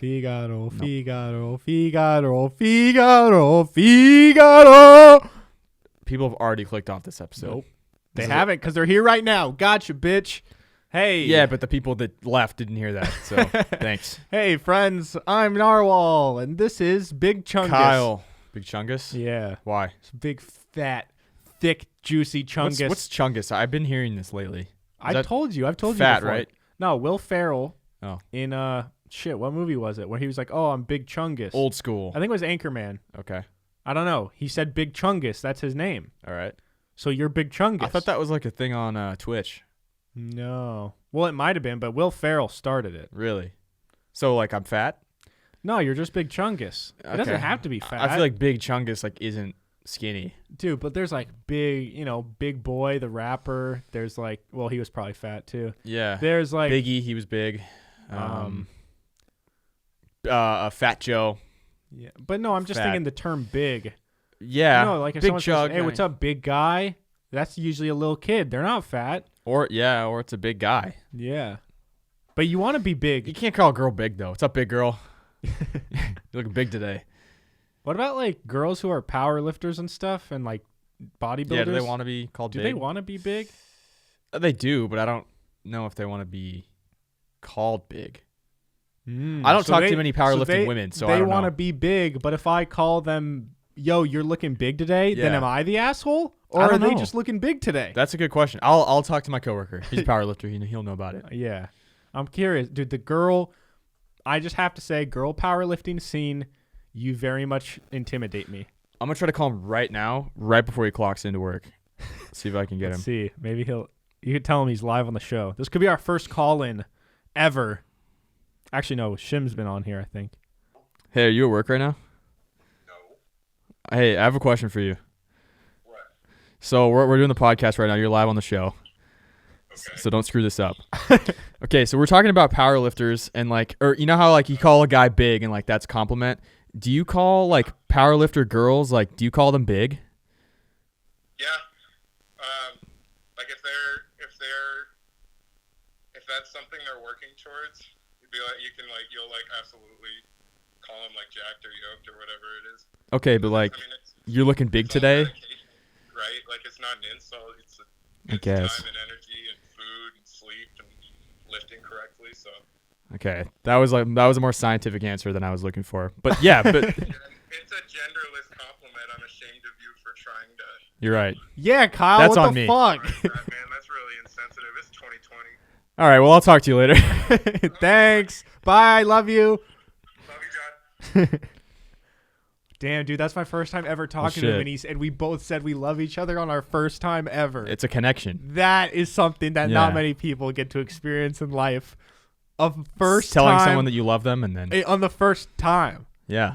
Figaro, Figaro, Figaro, Figaro, Figaro. People have already clicked off this episode. Nope. They haven't because they're here right now. Gotcha, bitch. Hey. Yeah, but the people that left didn't hear that, so thanks. Hey, friends. I'm Narwhal, and this is Big Chungus. Kyle. Big Chungus? Yeah. Why? It's big, fat, thick, juicy Chungus. What's Chungus? I've been hearing this lately. I've told you fat, before. Right? No, Will Ferrell. Oh. In, what movie was it? Where he was like, oh, I'm Big Chungus. Old school. I think it was Anchorman. Okay. I don't know. He said Big Chungus. That's his name. All right. So you're Big Chungus. I thought that was like a thing on Twitch. No. Well, it might have been, but Will Ferrell started it. Really? So, like, I'm fat? No, you're just Big Chungus. It doesn't have to be fat. I feel like Big Chungus, like, isn't skinny. Dude, but there's, like, Big Boy, the rapper. There's, like, well, he was probably fat, too. Yeah. There's, like... Biggie, he was big. Fat Joe. Yeah, but no, I'm just thinking the term big. Yeah. No, like if big someone chug. says, hey, what's up, big guy? That's usually a little kid. They're not fat. Or it's a big guy. Yeah. But you want to be big. You can't call a girl big, though. What's up, big girl? You're looking big today. What about, like, girls who are power lifters and stuff and, like, bodybuilders? Yeah, do they want to be called big? Do they want to be big? They do, but I don't know if they want to be called big. I don't talk to many powerlifting women, so I don't know. They want to be big, but if I call them, yo, you're looking big today, then am I the asshole? Or are they just looking big today? That's a good question. I'll talk to my coworker. He's a powerlifter. He'll know about it. Yeah. I'm curious. Dude, I just have to say, girl powerlifting scene, you very much intimidate me. I'm going to try to call him right now, right before he clocks into work. See if I can get him. Let's see. Maybe you could tell him he's live on the show. This could be our first call-in ever. Actually, no. Shim's been on here, I think. Hey, are you at work right now? No. Hey, I have a question for you. What? So we're doing the podcast right now. You're live on the show. Okay. So don't screw this up. Okay, so we're talking about powerlifters and or you know how like you call a guy big and like that's a compliment. Do you call like powerlifter girls do you call them big? Yeah. Like if that's something they're working towards, you'll absolutely call them like jacked or yoked or whatever it is. Okay, but you're looking big today, right? Like it's not an insult. It's I guess. time and energy and food and sleep and lifting correctly. So. Okay, that was a more scientific answer than I was looking for. But yeah, but it's a genderless compliment. I'm ashamed of you for trying to. You're right. Yeah, Kyle. That's what on the me. fuck? Man, that's really insensitive. It's 2020. All right, well I'll talk to you later. Thanks. Bye. Love you. Love you, John. Damn, dude, that's my first time ever talking to him, and we both said we love each other on our first time ever. It's a connection. That is something that not many people get to experience in life. Telling someone that you love them and then on the first time. Yeah.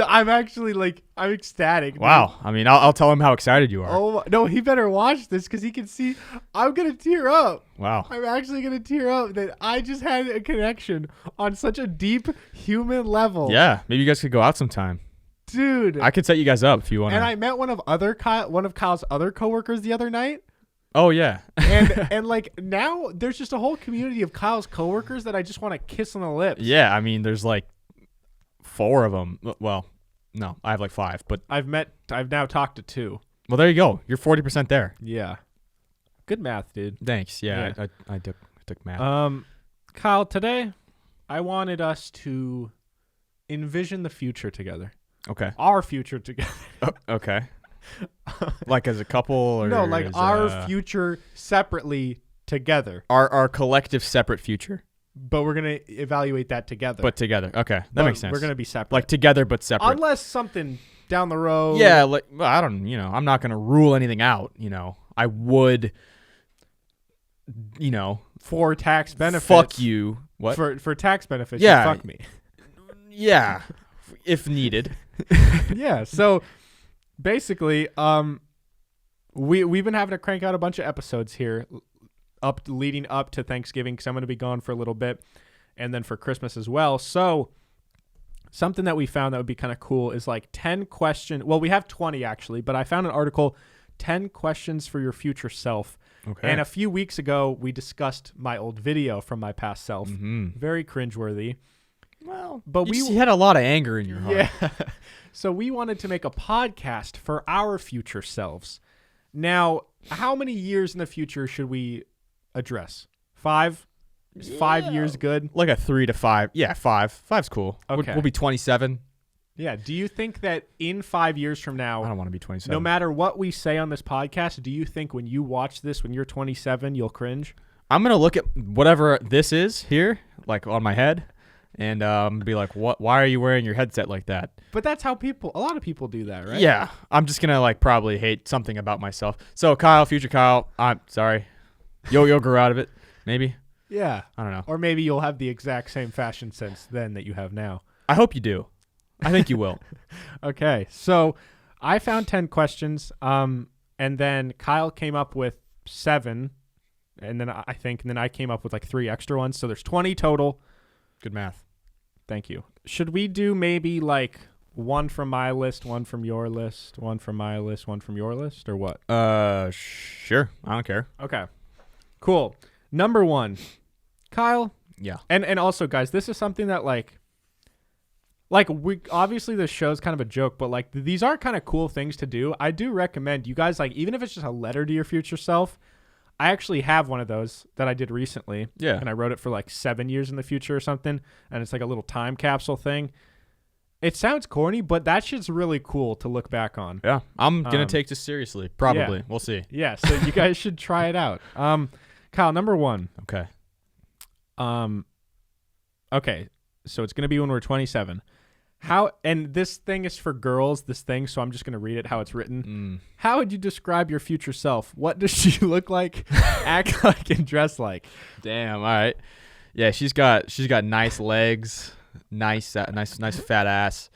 I'm actually I'm ecstatic. Dude. Wow. I mean, I'll tell him how excited you are. Oh no, he better watch this because he can see. I'm gonna tear up. Wow. I'm actually gonna tear up that I just had a connection on such a deep human level. Yeah. Maybe you guys could go out sometime. Dude. I could set you guys up if you want. And I met one of Kyle's other coworkers the other night. Oh yeah. and now there's just a whole community of Kyle's coworkers that I just want to kiss on the lips. Yeah, I mean there's 4 of them. Well, no, I have 5, but I've now talked to 2. Well, there you go. You're 40% there. Yeah. Good math, dude. Thanks. Yeah. I took math. Kyle, today I wanted us to envision the future together. Okay. Our future together. Okay. As a couple or no, our future separately together. Our collective separate future. But we're going to evaluate that together. But together. Okay. That makes sense. We're going to be separate. Together but separate. Unless something down the road. Yeah, I don't, I'm not going to rule anything out, I would, for tax benefits. Fuck you. What? For tax benefits, yeah. you fuck me. Yeah. If needed. Yeah. So basically, we've been having to crank out a bunch of episodes here leading up to Thanksgiving because I'm going to be gone for a little bit and then for Christmas as well. So something that we found that would be kind of cool is 10 questions. Well, we have 20 actually, but I found an article, 10 questions for your future self. Okay. And a few weeks ago, we discussed my old video from my past self. Mm-hmm. Very cringeworthy. Well, but you had a lot of anger in your heart. Yeah. So we wanted to make a podcast for our future selves. Now, how many years in the future should we address? 5? Is 5 years good? Like a 3 to 5. Yeah, 5. 5's cool. Okay. We'll be 27. Yeah. Do you think that in 5 years from now, I don't want to be 27. no matter what we say on this podcast, do you think when you watch this, when you're 27, you'll cringe? I'm going to look at whatever this is here, like on my head, and be like, "What? Why are you wearing your headset like that?" But that's how a lot of people do that, right? Yeah, I'm just gonna like probably hate something about myself. So Kyle, future Kyle, I'm sorry. You'll grow out of it, maybe. Yeah. I don't know. Or maybe you'll have the exact same fashion sense then that you have now. I hope you do. I think you will. Okay, so I found 10 questions, and then Kyle came up with 7, and then I came up with like 3 extra ones. So there's 20 total. Good math. Thank you. Should we do maybe like 1 from my list, 1 from your list, 1 from my list, 1 from your list, or what? Sure. I don't care. Okay, cool. Number 1, Kyle. Yeah. And also, guys, this is something that like we obviously this show's kind of a joke, but like these are kind of cool things to do. I do recommend you guys, like, even if it's just a letter to your future self. I actually have one of those that I did recently. Yeah. And I wrote it for like 7 years in the future or something. And it's like a little time capsule thing. It sounds corny, but that shit's really cool to look back on. Yeah. I'm gonna take this seriously. Probably. Yeah. We'll see. Yeah. So you guys should try it out. Kyle, number 1. Okay. Okay. So it's gonna be when we're 27. And this thing is for girls, so I'm just going to read it how it's written. How would you describe your future self? What does she look like, act like, and dress like? Damn. All right. Yeah, she's got nice legs, nice fat ass.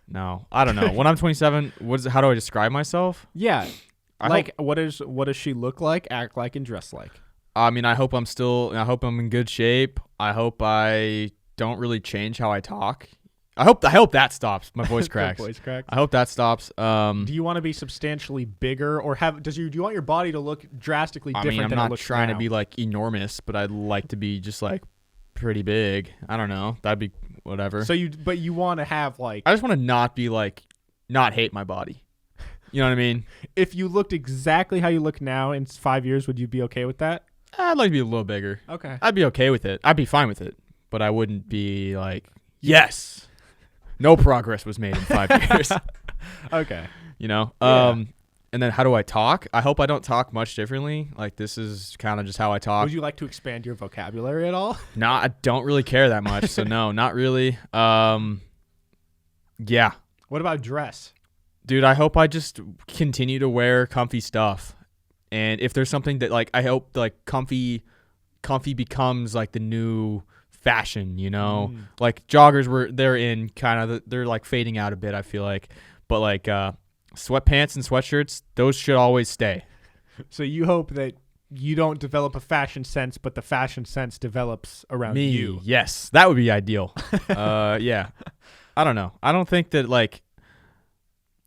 No, I don't know. When I'm 27, how do I describe myself? Yeah. What does she look like, act like, and dress like? I mean, I hope I'm in good shape. I hope I don't really change how I talk. I hope that stops. My voice cracks. Voice cracks. I hope that stops. Do you want to be substantially bigger, or do you want your body to look drastically different? I mean, I'm than it not looks trying now? to be like enormous, but I'd like to be just like pretty big. I don't know. That'd be whatever. So you want to have like? I just want to not hate my body. You know what I mean? If you looked exactly how you look now in 5 years, would you be okay with that? I'd like to be a little bigger. Okay. I'd be okay with it. I'd be fine with it, but I wouldn't be like, yes. No progress was made in 5 years. Okay. You know? Yeah. And then how do I talk? I hope I don't talk much differently. Like, this is kind of just how I talk. Would you like to expand your vocabulary at all? No, I don't really care that much. So, no, not really. Yeah. What about dress? Dude, I hope I just continue to wear comfy stuff. And if there's something that, like, I hope, like, comfy becomes, like, the new fashion, you know? Like, joggers they're like fading out a bit, I feel like. But like sweatpants and sweatshirts, those should always stay. So you hope that you don't develop a fashion sense, but the fashion sense develops around Me, you. yes, that would be ideal. Yeah. I don't know. I don't think that, like,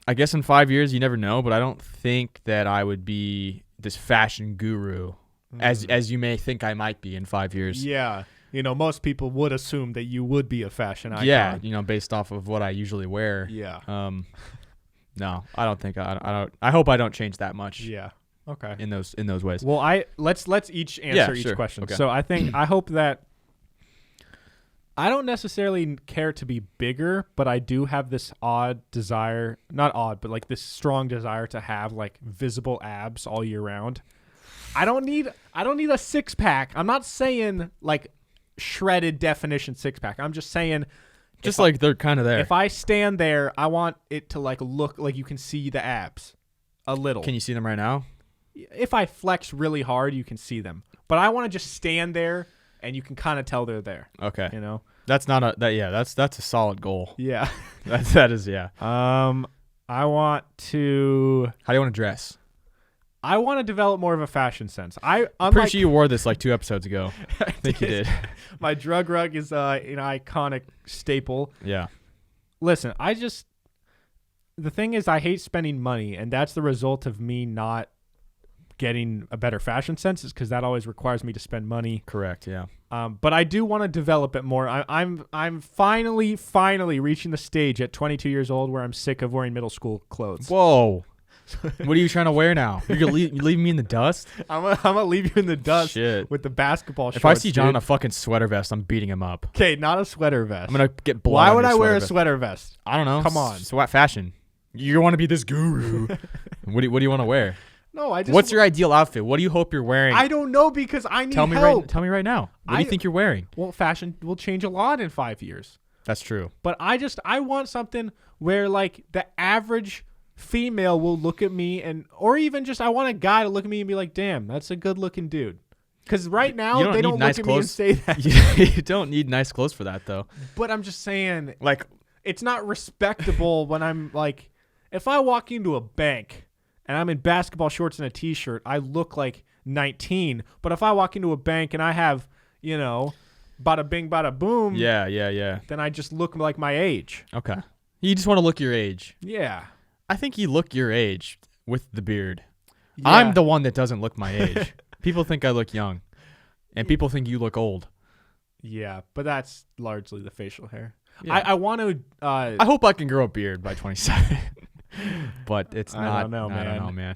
I guess in 5 years you never know, but I don't think that I would be this fashion guru as you may think I might be in 5 years. Yeah. You know, most people would assume that you would be a fashion icon. Yeah, you know, based off of what I usually wear. Yeah. No, I don't think I don't. I hope I don't change that much. Yeah. Okay. In those ways. Well, let's each answer each question. Okay. So I hope that I don't necessarily care to be bigger, but I do have this odd desire, not odd, but like this strong desire to have like visible abs all year round. I don't need a 6-pack. I'm not saying like shredded definition 6-pack. I'm just saying just like they're kind of there. If I stand there, I want it to like look like you can see the abs a little. Can you see them right now? If I flex really hard, you can see them. But I want to just stand there and you can kind of tell they're there. Okay. You know? That's that's a solid goal. Yeah. that is, yeah. I want to How do you want to dress? I want to develop more of a fashion sense. I'm pretty sure you wore this like 2 episodes ago. I think you did. My drug rug is an iconic staple. Yeah. Listen, the thing is I hate spending money, and that's the result of me not getting a better fashion sense is because that always requires me to spend money. Correct. Yeah. But I do want to develop it more. I'm finally reaching the stage at 22 years old where I'm sick of wearing middle school clothes. Whoa. What are you trying to wear now? You're gonna leave me in the dust? I'm gonna leave you in the dust Shit. with the basketball shorts. If I see John in dude. a fucking sweater vest, I'm beating him up. Okay, not a sweater vest. I'm gonna get blood. Why on would your I wear a vest. sweater vest? I don't know. Come on. Sweat fashion. You want to be this guru. What do you want to wear? No, I just. What's your ideal outfit? What do you hope you're wearing? I don't know because I need tell me help. Tell me right now. What do you think you're wearing? Well, fashion will change a lot in 5 years. That's true. But I want something where like the average female will look at me or even just I want a guy to look at me and be like, damn, that's a good looking dude. Because right now they don't look at me and say that. You don't need nice clothes for that though. But I'm just saying, like, it's not respectable when I'm like, if I walk into a bank and I'm in basketball shorts and a t-shirt, I look like 19. But if I walk into a bank and I have, bada bing, bada boom. Yeah. Then I just look like my age. Okay. You just want to look your age. Yeah. I think you look your age with the beard. Yeah. I'm the one that doesn't look my age. People think I look young, and people think you look old. Yeah, but that's largely the facial hair. Yeah. I want to. I hope I can grow a beard by 27, but it's not. I don't know, man. I don't know, man.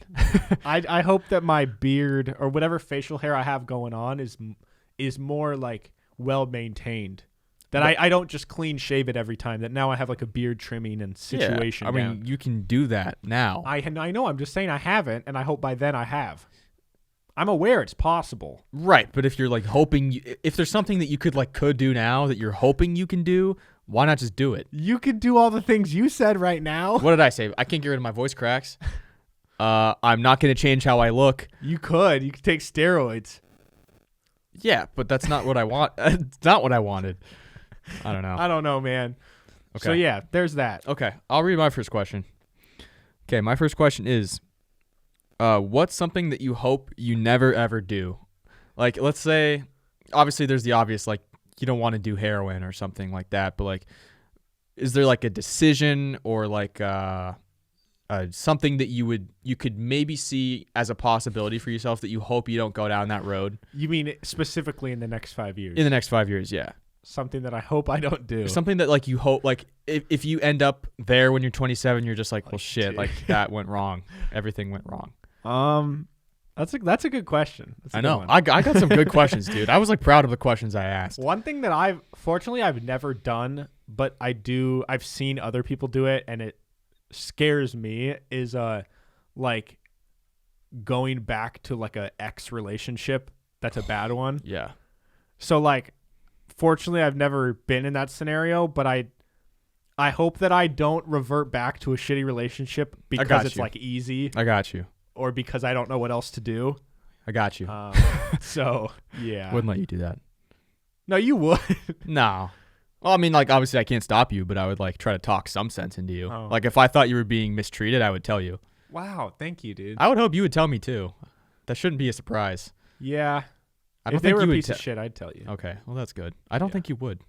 I hope that my beard or whatever facial hair I have going on is more like well maintained. That I don't just clean shave it every time. That now I have like a beard trimming and situation. Yeah, I mean, you can do that now. I know. I'm just saying I haven't, and I hope by then I have. I'm aware it's possible. Right, but if you're like hoping, if there's something that you could do now that you're hoping you can do, why not just do it? You could do all the things you said right now. What did I say? I can't get rid of my voice cracks. I'm not going to change how I look. You could take steroids. Yeah, but that's not what I want. It's not what I wanted. I don't know, man. Okay. So yeah, there's that. Okay, I'll read my first question. Okay, my first question is, what's something that you hope you never ever do? Like, let's say, obviously there's the obvious, like, you don't want to do heroin or something like that, but like, is there like a decision or like something that you could maybe see as a possibility for yourself that you hope you don't go down that road? You mean specifically in the next 5 years? In the next 5 years, yeah. Something that I hope I don't do. Something that like you hope, like if you end up there when you're 27, you're just like, well, shit, dude. like that went wrong. Everything went wrong. That's a good question. That's a I good know. one. I got some good questions, dude. I was like proud of the questions I asked. One thing that I've never done, but I've seen other people do it, and it scares me, is like going back to like a ex relationship that's a bad one. Yeah. So like, fortunately, I've never been in that scenario, but I hope that I don't revert back to a shitty relationship because it's like easy. I got you. Or because I don't know what else to do. I got you. So, yeah. Wouldn't let you do that. No, you would. No. Well, I mean, like, obviously I can't stop you, but I would like try to talk some sense into you. Oh. Like, if I thought you were being mistreated, I would tell you. Wow, thank you, dude. I would hope you would tell me too. That shouldn't be a surprise. Yeah. I don't If they think were you a would piece of shit, I'd tell you. Okay, well that's good. I don't think you would.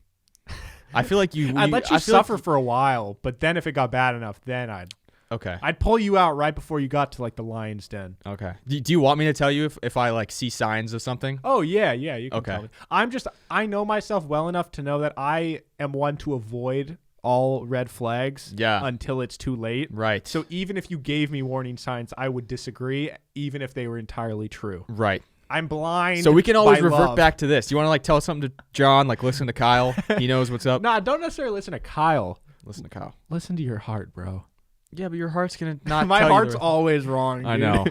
I feel like you. I'd let you I feel like suffer for a while, but then if it got bad enough, then Okay. I'd pull you out right before you got to like the lion's den. Okay. Do you want me to tell you if I like see signs of something? Oh yeah, you can Okay. tell me. I know myself well enough to know that I am one to avoid all red flags until it's too late. Right. So even if you gave me warning signs, I would disagree, even if they were entirely true. Right. I'm blind. So we can always by revert love. back to this. You want to like tell something to John? Like listen to Kyle. He knows what's up. Nah, don't necessarily listen to Kyle. Listen to Kyle. Listen to your heart, bro. Yeah, but your heart's gonna not. My tell you heart's the- always wrong. Dude. I know.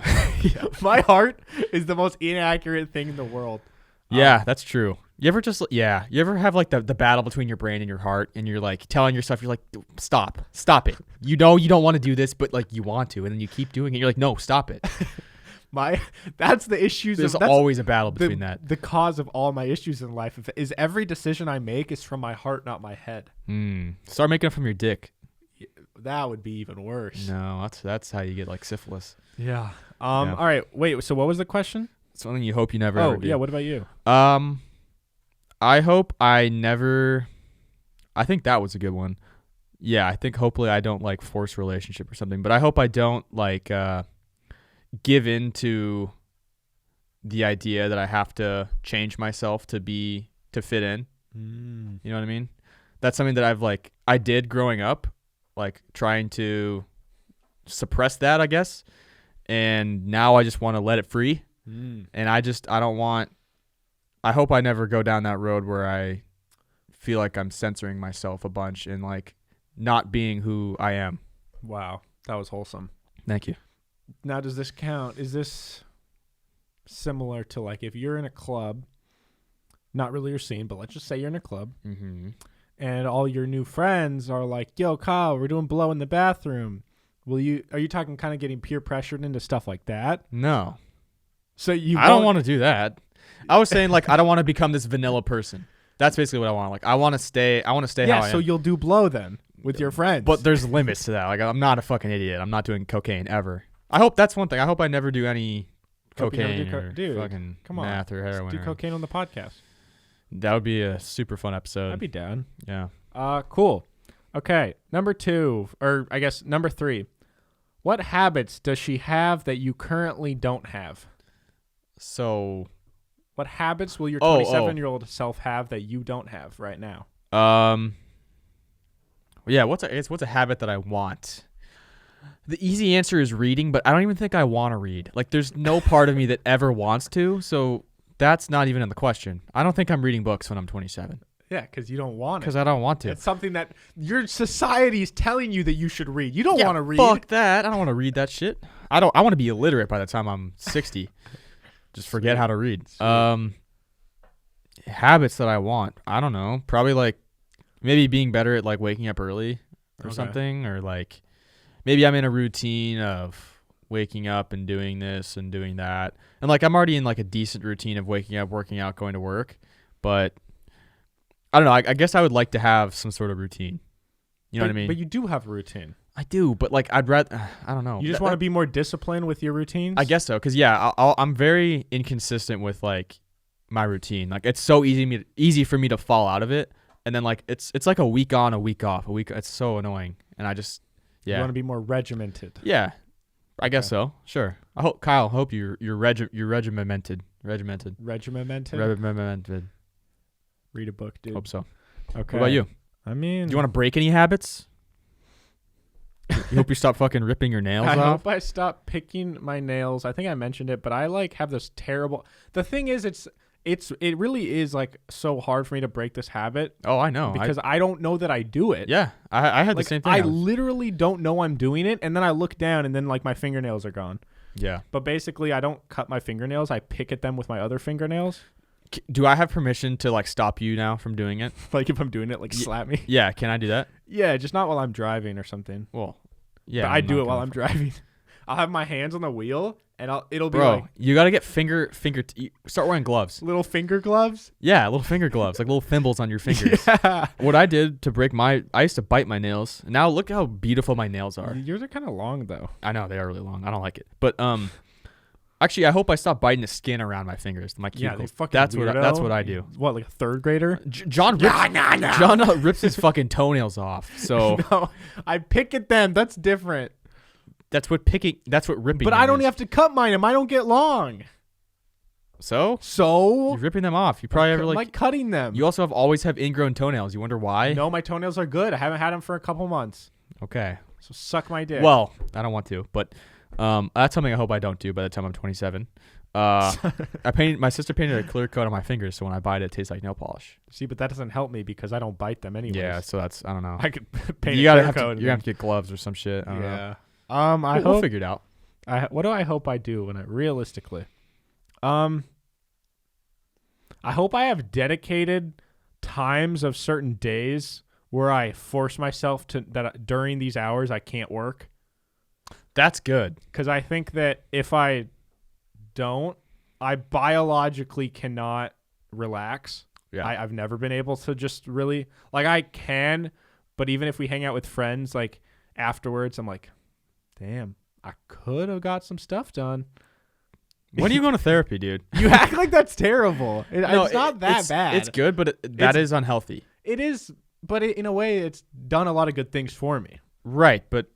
My heart is the most inaccurate thing in the world. Yeah, that's true. You ever you ever have like the battle between your brain and your heart, and you're like telling yourself, you're like, stop it. You know you don't want to do this, but like you want to, and then you keep doing it. You're like, no, stop it. That's the issues. There's that's always a battle between that. The cause of all my issues in life is every decision I make is from my heart, not my head. Start making it from your dick. That would be even worse. No, that's how you get like syphilis. Yeah. All right. Wait. So what was the question? Something you hope you never ever do. Yeah. What about you? I hope I never. I think that was a good one. Yeah, I think hopefully I don't like force relationship or something, but I hope I don't like give in to the idea that I have to change myself to fit in. You know what I mean? That's something that I did growing up, like trying to suppress that, I guess. And now I just want to let it free. And I hope I never go down that road where I feel like I'm censoring myself a bunch and like not being who I am. Wow. That was wholesome. Thank you. Now, does this count? Is this similar to like if you're in a club, not really your scene, but let's just say you're in a club and all your new friends are like, yo, Kyle, we're doing blow in the bathroom. Are you talking kind of getting peer pressured into stuff like that? No. So I don't want to do that. I was saying like I don't want to become this vanilla person. That's basically what I want. Like I want to stay how I am. Yeah, so you'll do blow then with your friends. But there's limits to that. Like I'm not a fucking idiot. I'm not doing cocaine ever. I hope that's one thing. I hope I never do any cocaine or fucking math or heroin. Let's do cocaine on the podcast. That would be a super fun episode. I'd be down. Yeah. Cool. Okay, number 2, or I guess number 3. What habits does she have that you currently don't have? So, what habits will your 27-year-old self have that you don't have right now? Yeah. What's a habit that I want? The easy answer is reading, but I don't even think I want to read. Like, there's no part of me that ever wants to, so that's not even in the question. I don't think I'm reading books when I'm 27. Yeah, because you don't want it. Because I don't want to. It's something that your society is telling you that you should read. You don't want to read. Fuck that. I don't want to read that shit. I want to be illiterate by the time I'm 60. Just forget how to read. Habits that I want. I don't know. Probably like maybe being better at like waking up early or something, or like maybe I'm in a routine of waking up and doing this and doing that. And like I'm already in like a decent routine of waking up, working out, going to work, but I don't know. I guess I would like to have some sort of routine. You know what I mean? But you do have a routine. I do, but like I'd rather. I don't know. You just want to be more disciplined with your routines? I guess so, because I'm very inconsistent with like my routine. Like it's so easy for me to fall out of it, and then like it's like a week on, a week off, a week. It's so annoying, and I just You want to be more regimented. Yeah, I guess so. Sure. Kyle. I hope you're regimented. Regimented. Read a book, dude. Hope so. Okay. What about you? I mean, do you want to break any habits? You hope you stop fucking ripping your nails off? I hope I stop picking my nails. I think I mentioned it, but I like have this terrible. The thing is, it really is like so hard for me to break this habit. Oh, I know. Because I don't know that I do it. Yeah, I had the same thing. I literally don't know I'm doing it, and then I look down, and then like my fingernails are gone. Yeah. But basically, I don't cut my fingernails. I pick at them with my other fingernails. Do I have permission to like stop you now from doing it? Like if I'm doing it, like slap me? Yeah, can I do that? Yeah, just not while I'm driving or something. Well, yeah. But I do it while I'm driving. I'll have my hands on the wheel, and it'll be Bro, like... you got to get start wearing gloves. Little finger gloves? Yeah, little finger gloves, like little thimbles on your fingers. Yeah. What I did to break I used to bite my nails. Now look how beautiful my nails are. Yours are kind of long, though. I know, they are really long. I don't like it. But, actually, I hope I stop biting the skin around my fingers. My cuticles. Yeah, they fucking that's weirdo. what I do. What, like a third grader? John rips his fucking toenails off. So no, I pick at them. That's different. That's what ripping. But I don't have to cut mine. I don't get long. So you're ripping them off. You probably ever like cutting them. You also always have ingrown toenails. You wonder why? No, my toenails are good. I haven't had them for a couple months. Okay. So suck my dick. Well, I don't want to, but that's something I hope I don't do by the time I'm 27. My sister painted a clear coat on my fingers, so when I bite it tastes like nail polish. See, but that doesn't help me because I don't bite them anyways. Yeah, so that's I don't know. I could paint you a clear coat. You have to get gloves or some shit. I don't know. We'll figure it out. What do I hope I do realistically? I hope I have dedicated times of certain days where I force myself that during these hours I can't work. That's good. Because I think that if I don't, I biologically cannot relax. Yeah. I've never been able to just really, like I can, but even if we hang out with friends, like afterwards, I'm like, damn, I could have got some stuff done. When are you going to therapy, dude? You act like that's terrible. It's not that bad. It's good, but that is unhealthy. It is, but in a way, it's done a lot of good things for me. Right, but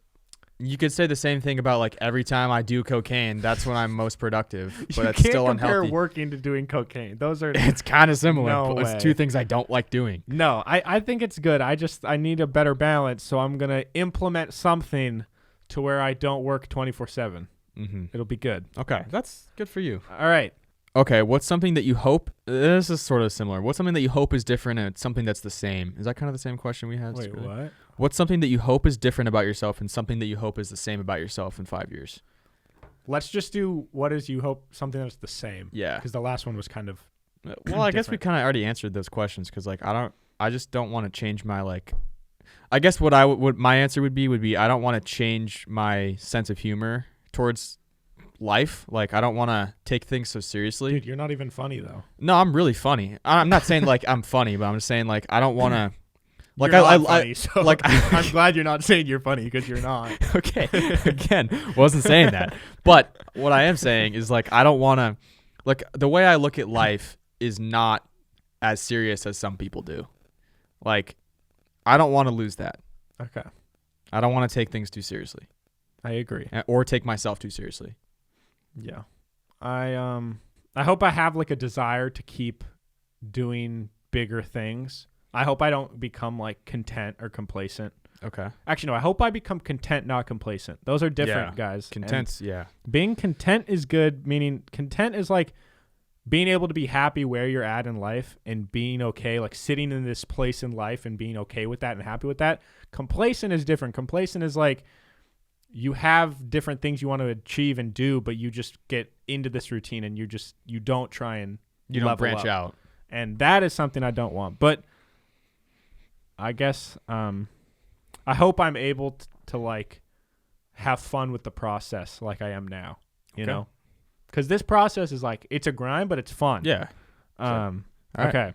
You could say the same thing about like every time I do cocaine, that's when I'm most productive, but you it's can't still compare unhealthy. working to doing cocaine. Those are It's kind of similar, No but way. it's two things I don't like doing. no. I think it's good. I need a better balance, so I'm gonna implement something to where I don't work 24/7. Mm-hmm. It'll be good. Okay, that's good for you. All right. Okay, what's something that you hope? This is sort of similar. What's something that you hope is different and it's something that's the same? Is that kind of the same question we had? Wait, what? What's something that you hope is different about yourself and something that you hope is the same about yourself in 5 years? Let's just do what is you hope something that's the same. Yeah. Because the last one was kind of Well, I guess we different. kind of already answered those questions because like I just don't want to change my like. I guess what my answer would be I don't want to change my sense of humor towards life. Like I don't want to take things so seriously. Dude, you're not even funny though. No, I'm really funny. I'm not saying like I'm funny, but I'm just saying like I don't want to. Like You're I not funny, so like I'm glad you're not saying you're funny because you're not. okay. Again, wasn't saying that. But what I am saying is like I don't want to like the way I look at life is not as serious as some people do. Like I don't want to lose that. Okay. I don't want to take things too seriously I agree. or take myself too seriously. Yeah. I hope I have like a desire to keep doing bigger things. I hope I don't become like content or complacent. Okay. Actually, no, I hope I become content, not complacent. Those are different, guys. And Content's yeah. being content is good, meaning content is like being able to be happy where you're at in life and being okay, like sitting in this place in life and being okay with that and happy with that. Complacent is different. Complacent is like you have different things you want to achieve and do, but you just get into this routine and you don't try and You don't level branch up. out. And that is something I don't want. But I guess I hope I'm able to like have fun with the process like I am now, you Okay. know? Because this process is like, it's a grind, but it's fun. Yeah. All right. Okay.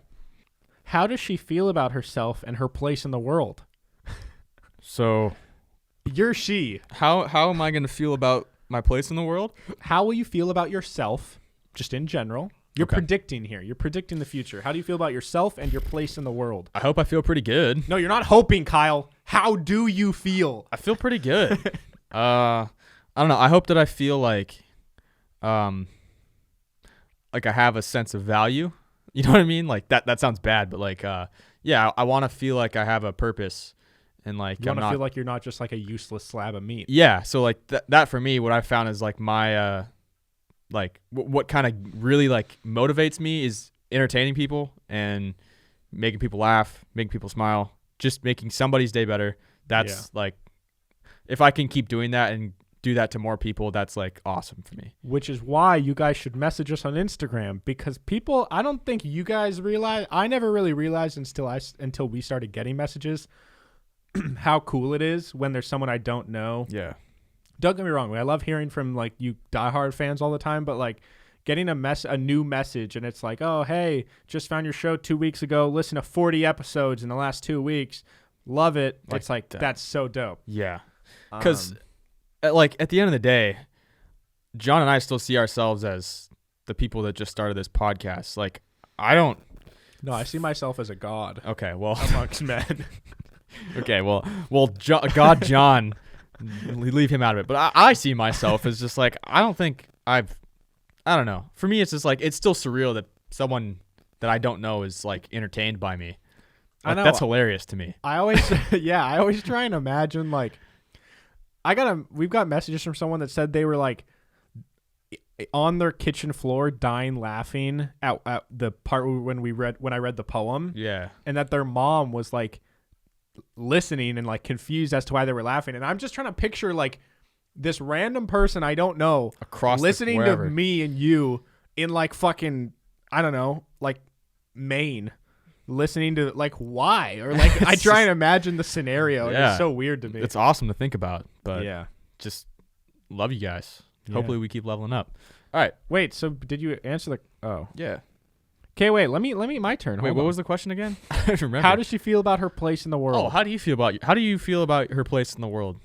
How does she feel about herself and her place in the world? So You're she. how am I going to feel about my place in the world? How will you feel about yourself, just in general? You're Okay. predicting here. You're predicting the future. How do you feel about yourself and your place in the world? I hope I feel pretty good. No, you're not hoping, Kyle. How do you feel? I feel pretty good. I don't know. I hope that I feel like I have a sense of value. You know what I mean? Like that sounds bad, but like yeah, I want to feel like I have a purpose and like You I'm want to not feel like you're not just like a useless slab of meat. Yeah, so like that for me what I found is like my like what kind of really like motivates me is entertaining people and making people laugh, making people smile, just making somebody's day better. That's like if I can keep doing that and do that to more people, that's like awesome for me. Which is why you guys should message us on Instagram, because people, I don't think you guys realize, I never really realized until we started getting messages how cool it is when there's someone I don't know. Yeah. Don't get me wrong, I love hearing from like you diehard fans all the time, but like getting a new message and it's like, oh, hey, just found your show 2 weeks ago, listen to 40 episodes in the last 2 weeks, love it. Like It's like, that. that's so dope. Yeah. Because Um, like at the end of the day, John and I still see ourselves as the people that just started this podcast. Like I don't. no, I see myself as a god Okay, well, amongst men. okay, well, God, John, leave him out of it. But I see myself as just like I don't know. For me, it's just like it's still surreal that someone that I don't know is like entertained by me. I Like, know. that's hilarious to me. I always, I always try and imagine like, we've got messages from someone that said they were like on their kitchen floor dying laughing at the part when I read the poem, Yeah. and that their mom was like listening and like confused as to why they were laughing. And I'm just trying to picture like this random person I don't know Across listening to wherever. me and you in like fucking, I don't know, like Maine. Listening to like why or like I try and imagine the scenario and Yeah. it's so weird to me. It's awesome to think about, but yeah. just love you guys. Yeah. Hopefully we keep leveling up. All right. Wait, so did you answer the Yeah. Okay, wait, let me my turn. Wait, Hold what on. was the question again? I don't remember. How does she feel about her place in the world? Oh, how do you feel about her place in the world?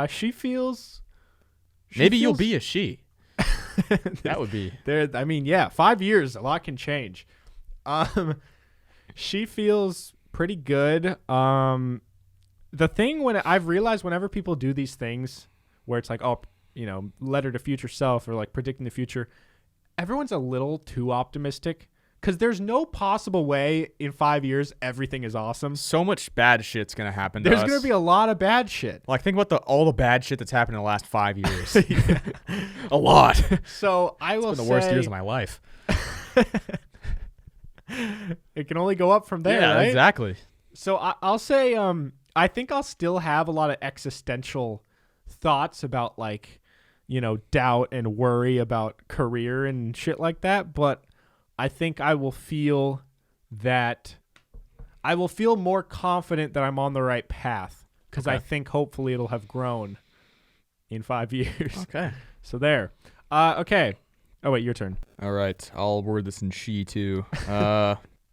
She feels Maybe you'll be a she. That would be. there. I mean, yeah, 5 years, a lot can change. She feels pretty good. The thing when I've realized whenever people do these things where it's like, oh, letter to future self or like predicting the future. Everyone's a little too optimistic because there's no possible way in 5 years everything is awesome. So much bad shit's gonna happen. There's gonna be a lot of bad shit. Like think about all the bad shit that's happened in the last 5 years. A lot. So I will it's been say the worst years of my life. It can only go up from there. Yeah, right? exactly. So I'll say I think I'll still have a lot of existential thoughts about like, doubt and worry about career and shit like that. But I think I will feel more confident that I'm on the right path because I think hopefully it'll have grown in 5 years. Okay. So there. Okay. Oh, wait, your turn. All right. I'll word this in she too.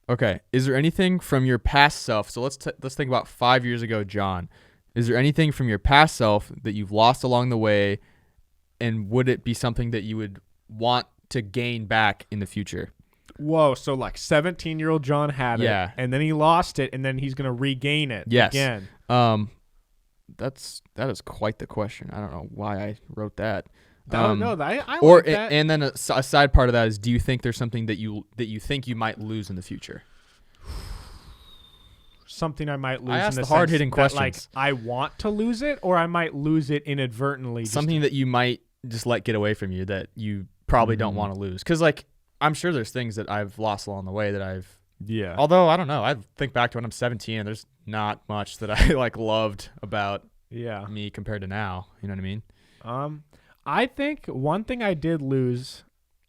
Okay. Is there anything from your past self? So let's think about 5 years ago, John. Is there anything from your past self that you've lost along the way, and would it be something that you would want to gain back in the future? Whoa, so like 17-year-old John had it, and then he lost it, and then he's going to regain it again. That is quite the question. I don't know why I wrote that. I like that. And then a side part of that is, do you think there's something that you think you might lose in the future? Something I might lose. I asked in the hard-hitting questions. Like I want to lose it, or I might lose it inadvertently. Something that you might just let get away from you that you probably don't want to lose. Because like I'm sure there's things that I've lost along the way that I've. Yeah. Although I don't know, I think back to when I'm 17, and there's not much that I like loved about me compared to now. You know what I mean? I think one thing I did lose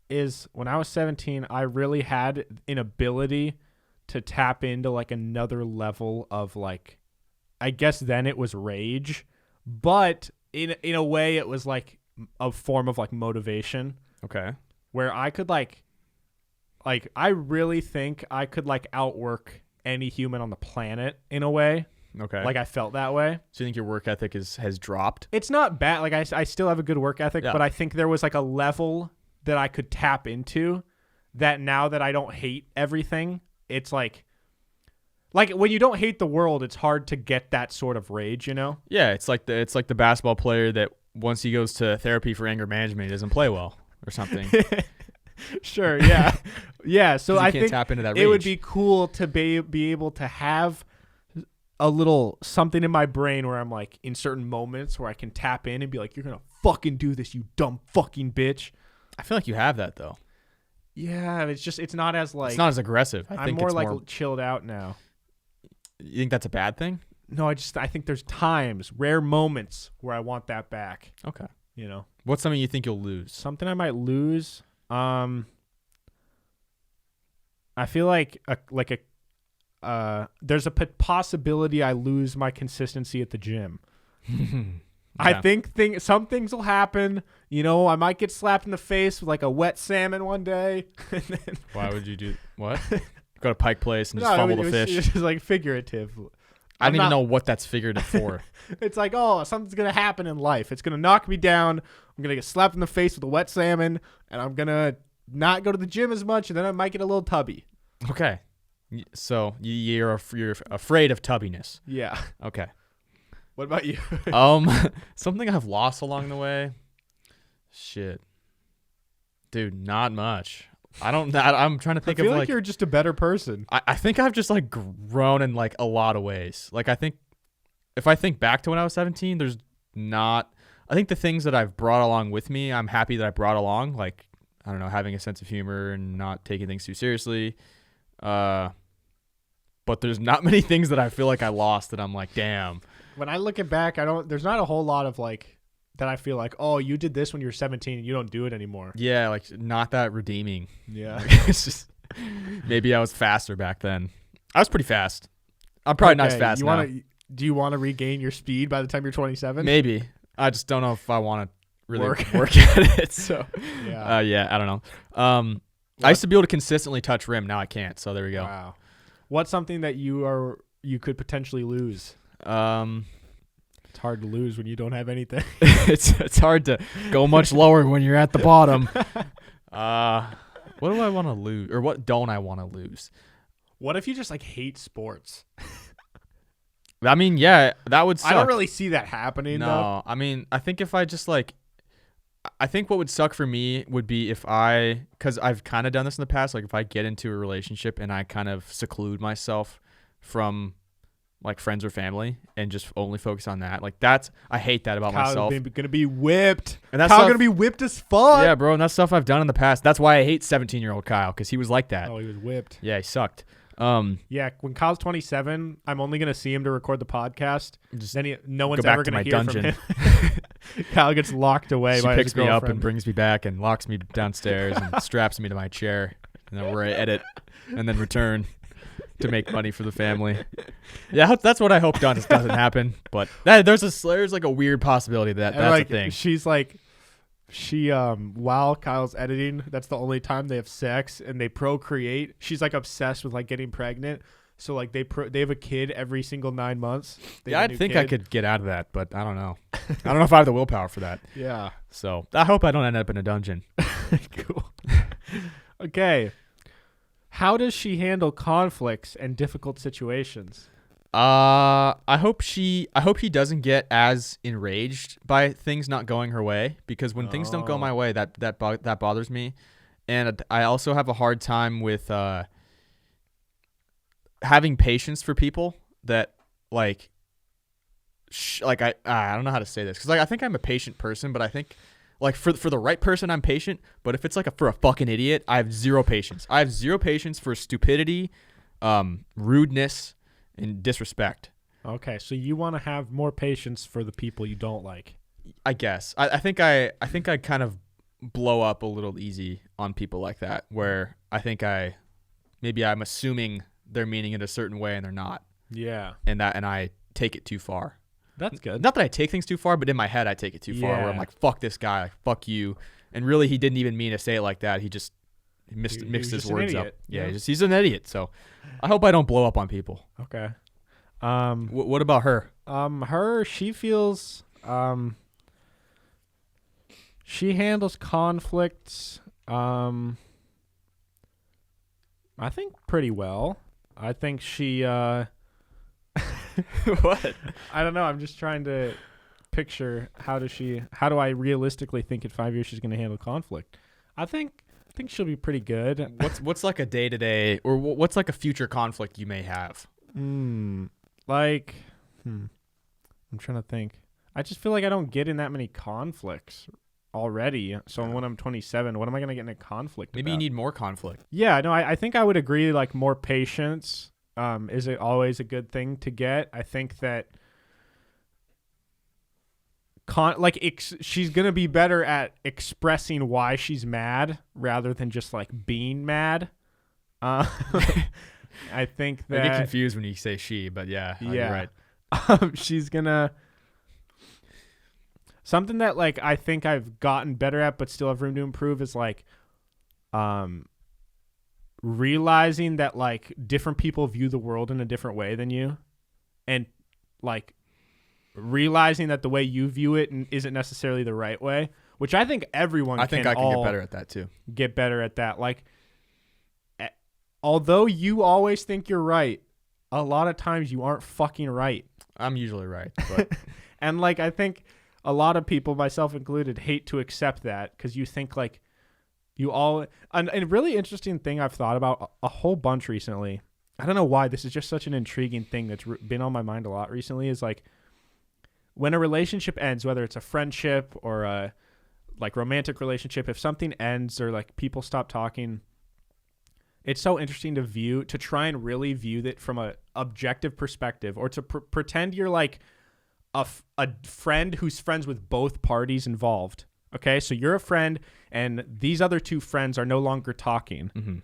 is when I was 17, I really had an ability to tap into like another level of like, I guess then it was rage, but in a way it was like a form of like motivation. Okay. Where I could like I really think I could like outwork any human on the planet in a way. Okay. Like I felt that way. So you think your work ethic has dropped? It's not bad. Like I still have a good work ethic, but I think there was like a level that I could tap into that now that I don't hate everything, it's like when you don't hate the world, it's hard to get that sort of rage, Yeah, it's like the basketball player that once he goes to therapy for anger management, he doesn't play well or something. Sure, yeah. Yeah, so I think tap into that rage. It would be cool to be able to have a little something in my brain where I'm like in certain moments where I can tap in and be like, you're going to fucking do this, you dumb fucking bitch. I feel like you have that though. Yeah, it's not as like. It's not as aggressive. I'm more like chilled out now. You think that's a bad thing? No, I think there's times, rare moments where I want that back. Okay. What's something you think you'll lose? Something I might lose. I feel like there's a possibility I lose my consistency at the gym. I think some things will happen. I might get slapped in the face with like a wet salmon one day. Why would you do what? Go to Pike Place and just fumble the fish? It's just like figurative. I don't even know what that's figurative for. It's like, oh, something's going to happen in life. It's going to knock me down. I'm going to get slapped in the face with a wet salmon, and I'm going to not go to the gym as much, and then I might get a little tubby. Okay. So you're afraid of tubbiness. Yeah. Okay. What about you? Something I've lost along the way. Shit. Dude, not much. I'm trying to think I feel of like you're just a better person. I think I've just like grown in like a lot of ways. Like I think if I think back to when I was 17, I think the things that I've brought along with me, I'm happy that I brought along. Like, I don't know, having a sense of humor and not taking things too seriously. But there's not many things that I feel like I lost that I'm like, damn. When I look back, there's not a whole lot of like that I feel like, oh, you did this when you were 17 and you don't do it anymore. Yeah, like not that redeeming. Yeah. It's just maybe I was faster back then. I was pretty fast. I'm probably not as fast now. Do you want to regain your speed by the time you're 27? Maybe. I just don't know if I want to really work at it. So yeah, I don't know. I used to be able to consistently touch rim. Now I can't. So there we go. Wow. What's something that you could potentially lose? It's hard to lose when you don't have anything. It's hard to go much lower when you're at the bottom. What do I want to lose, or what don't I want to lose? What if you just like hate sports? I mean, yeah, that would suck. I don't really see that happening, though. No, I mean, I think if I just like, I think what would suck for me would be if because I've kind of done this in the past, like if I get into a relationship and I kind of seclude myself from like friends or family and just only focus on that. Like I hate that about myself. Kyle's gonna be whipped. And that's Kyle's gonna be whipped as fuck. Yeah, bro, and that's stuff I've done in the past. That's why I hate 17-year-old Kyle, because he was like that. Oh, he was whipped. Yeah, he sucked. Yeah, when Kyle's 27, I'm only gonna see him to record the podcast. Then no one's go back ever to gonna my hear dungeon. from him. Kyle gets locked away. She by picks his me up girlfriend. and brings me back and locks me downstairs and straps me to my chair. And then where I edit and then return to make money for the family. Yeah, that's what I hope doesn't happen. But there's like a weird possibility that's like, a thing. She's like, while Kyle's editing, that's the only time they have sex and they procreate. She's like obsessed with like getting pregnant. So like they have a kid every single 9 months. Yeah, I think I could get out of that, but I don't know. I don't know if I have the willpower for that. Yeah. So I hope I don't end up in a dungeon. Cool. Okay. How does she handle conflicts and difficult situations? I hope he doesn't get as enraged by things not going her way, because when things don't go my way, that bothers me. And I also have a hard time with having patience for people that like I don't know how to say this, because like I think I'm a patient person, but I think like for the right person I'm patient, but if it's like for a fucking idiot, I have zero patience. I have zero patience for stupidity, rudeness, and disrespect. Okay, so you want to have more patience for the people you don't like. I guess. I think I kind of blow up a little easy on people like that, where I think I'm assuming they're meaning it a certain way and they're not. Yeah. And I take it too far. That's good. Not that I take things too far, but in my head I take it too far, where I'm like, fuck this guy, like, fuck you. And really he didn't even mean to say it like that. He just mixed his words up. Yeah, he's an idiot. So I hope I don't blow up on people. Okay. What about her? She feels she handles conflicts I think pretty well. I think she What? I don't know. I'm just trying to picture how do I realistically think in 5 years she's going to handle conflict. I think she'll be pretty good. What's like a day-to-day, or what's like a future conflict you may have? I'm trying to think. I just feel like I don't get in that many conflicts already. So when I'm 27, what am I going to get in a conflict Maybe about? you need more conflict. Yeah, no, I think I would agree, like, more patience is always a good thing to get. I think that she's going to be better at expressing why she's mad rather than just, like, being mad. I think that... I get confused when you say she, but yeah. You're right. She's going to... Something that, like, I think I've gotten better at but still have room to improve is, like, realizing that, like, different people view the world in a different way than you, and, like, realizing that the way you view it isn't necessarily the right way, which I think everyone I think I can get better at that too. Get better at that. Like, although you always think you're right, a lot of times you aren't fucking right. I'm usually right. But and, like, I think a lot of people, myself included, hate to accept that because you think, like, you all... And a really interesting thing I've thought about a whole bunch recently, I don't know why, this is just such an intriguing thing that's been on my mind a lot recently, is, like, when a relationship ends, whether it's a friendship or a, like, romantic relationship, if something ends or, like, people stop talking, it's so interesting to try and really view it from a objective perspective, or to pretend you're, like, a friend who's friends with both parties involved. Okay, so you're a friend and these other two friends are no longer talking. Mm-hmm.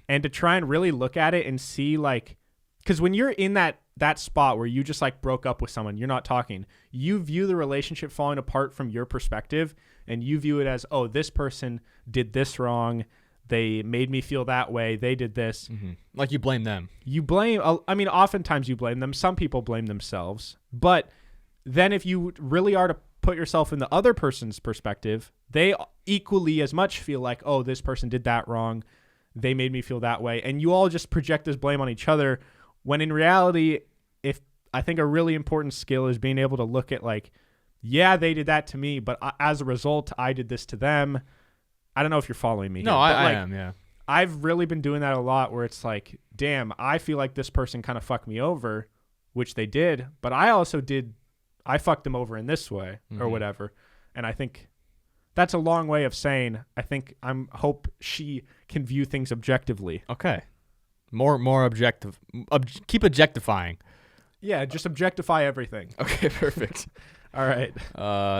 And to try and really look at it and see, like, because when you're in that spot where you just, like, broke up with someone, you're not talking, you view the relationship falling apart from your perspective, and you view it as, oh, this person did this wrong, they made me feel that way, they did this. Mm-hmm. Like, you blame them. Oftentimes you blame them. Some people blame themselves. But then if you really are to put yourself in the other person's perspective, they equally as much feel like, oh, this person did that wrong, they made me feel that way, and you all just project this blame on each other, when in reality, if I think a really important skill is being able to look at like, yeah, they did that to me, but as a result, I did this to them. I don't know if you're following me. No, here, I like, am. Yeah. I've really been doing that a lot where it's like, damn, I feel like this person kind of fucked me over, which they did, but I fucked them over in this way or whatever. And I think that's a long way of saying, I think hope she can view things objectively. Okay. More objective. Keep objectifying. Yeah, just objectify everything. Okay, perfect. All right.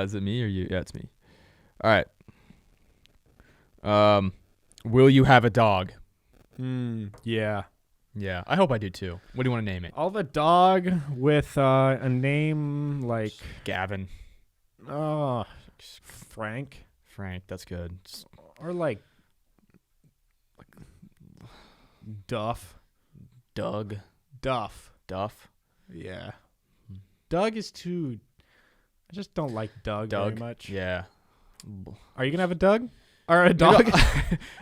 Is it me or you? Yeah, it's me. All right. Will you have a dog? Yeah. Yeah, I hope I do too. What do you want to name it? I'll have a dog with a name like Gavin. Frank. Frank, that's good. Or like Duff. Doug. Duff. Yeah. Doug is too. I just don't like Doug very much. Yeah. Are you gonna have a Doug or a dog?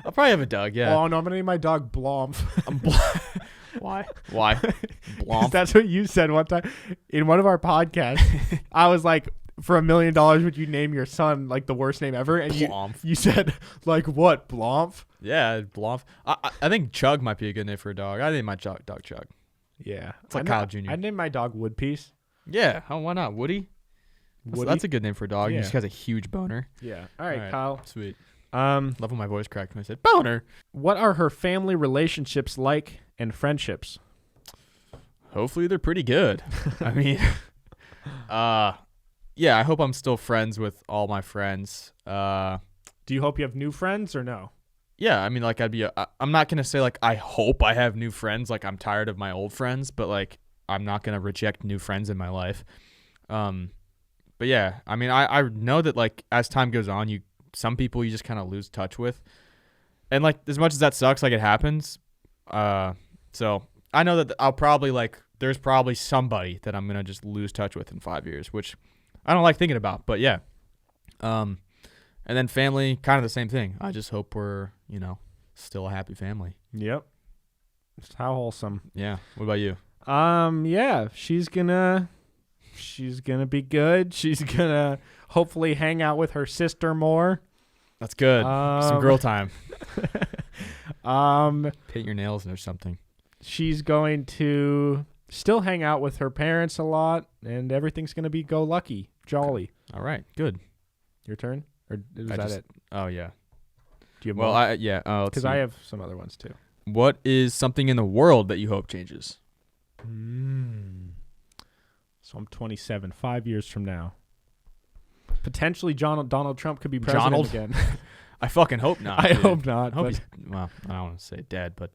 I'll probably have a Doug. Yeah. Oh no, I'm gonna name my dog Blomf. Why? Blomf. That's what you said one time in one of our podcasts. I was like, for $1 million, would you name your son like the worst name ever? And you said like what? Blomf? Yeah, Blomf. I think Chug might be a good name for a dog. I named my dog Chug. Yeah, it's like Kyle Jr. I named my dog Woodpiece. Yeah, why not? Woody? That's a good name for a dog. Yeah. He just has a huge boner. Yeah. All right, Kyle. Sweet. Love when my voice cracked when I said boner. What are her family relationships like and friendships? Hopefully they're pretty good. I mean, yeah, I hope I'm still friends with all my friends. Do you hope you have new friends or no? Yeah, I mean, like I'm not going to say like I hope I have new friends, like I'm tired of my old friends, but like I'm not going to reject new friends in my life. But yeah, I mean, I know that like as time goes on, some people you just kind of lose touch with. And like as much as that sucks, like it happens. So I know that I'll probably like there's probably somebody that I'm going to just lose touch with in 5 years, which I don't like thinking about, but yeah. And then family, kind of the same thing. I just hope we're, still a happy family. Yep. How wholesome. Yeah. What about you? Yeah, she's gonna be good. She's gonna hopefully hang out with her sister more. That's good. Some girl time. Paint your nails or something. She's going to still hang out with her parents a lot, and everything's gonna be go lucky, jolly. All right. Good. Your turn? Or is that it? Oh yeah. Do you have more? Because I have some other ones too. What is something in the world that you hope changes? So I'm 27. 5 years from now, potentially Donald Trump could be president again. I fucking hope not. I hope not. I don't want to say dead, but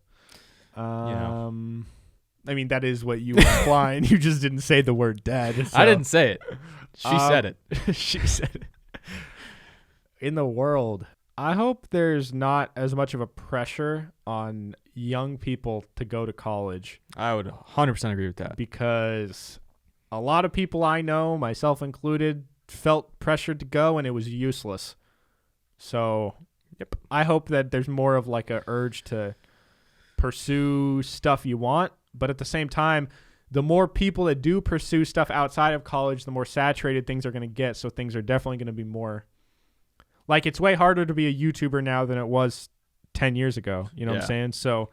I mean that is what you were implying. You just didn't say the word dead. So. I didn't say it. She said it. She said it. In the world, I hope there's not as much of a pressure on young people to go to college. I would 100% agree with that. Because a lot of people I know, myself included, felt pressured to go and it was useless. So yep, I hope that there's more of like a urge to pursue stuff you want. But at the same time, the more people that do pursue stuff outside of college, the more saturated things are going to get. So things are definitely going to be more... Like, it's way harder to be a YouTuber now than it was 10 years ago. You know what I'm saying? So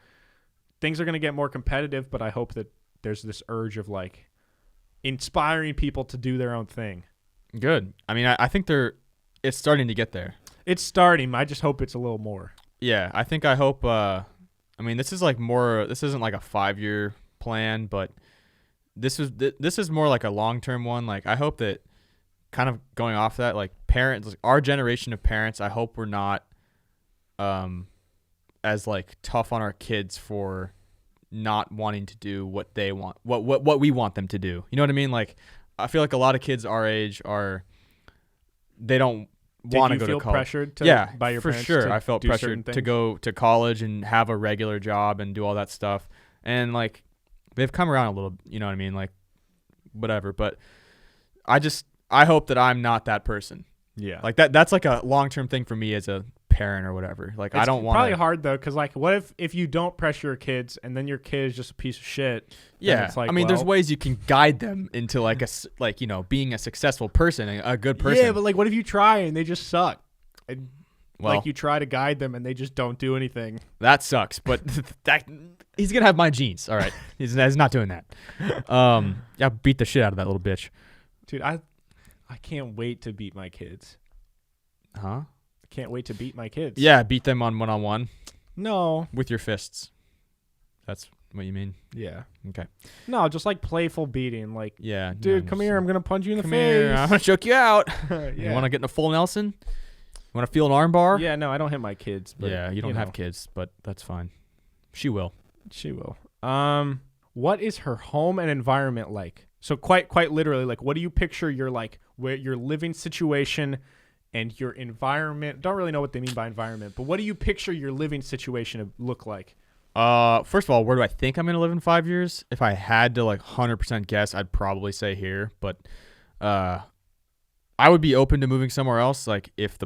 things are going to get more competitive, but I hope that there's this urge of, like, inspiring people to do their own thing. Good. I mean, I think it's starting to get there. It's starting. I just hope it's a little more. Yeah, I hope, I mean, this is like more, this isn't like a 5-year plan, but this is more like a long-term one. Like, I hope that kind of going off that, like parents, like our generation of parents, I hope we're not as like tough on our kids for not wanting to do what they want, what we want them to do. You know what I mean? Like, I feel like a lot of kids our age they don't want to go to college. Did you feel pressured by your parents? For sure. I felt pressured to go to college and have a regular job and do all that stuff. And like, they've come around a little, you know what I mean? Like, whatever. But I hope that I'm not that person. Yeah. Like that's like a long-term thing for me as a parent or whatever. Like It's I don't want probably hard though, because like, what if you don't pressure your kids and then your kid is just a piece of shit? Yeah, it's like, I mean, there's well- ways you can guide them into like being a successful person, a good person. Yeah, but like, what if you try and they just suck? And, well, like you try to guide them and they just don't do anything. that sucks. But that he's gonna have my genes. All right, he's not doing that. Yeah, beat the shit out of that little bitch. Dude, I can't wait to beat my kids. Huh? I can't wait to beat my kids. Yeah, beat them on one-on-one No. with your fists. That's what you mean? Yeah. Okay. No, just like playful beating. Like, Yeah. dude, come here. I'm gonna punch you in the Come face. here. I'm gonna choke you out. Yeah. You want to get in a full Nelson? You want to feel an arm bar? Yeah. No, I don't hit my kids. But, Yeah. You don't know, have kids, but that's fine. She will. She will. What is her home and environment like? So quite literally, like, what do you picture your like where your living situation and your environment? Don't really know what they mean by environment, but what do you picture your living situation to look like? First of all, where do I think I'm gonna live in 5 years? If I had to like 100% guess, I'd probably say here. But, I would be open to moving somewhere else. Like if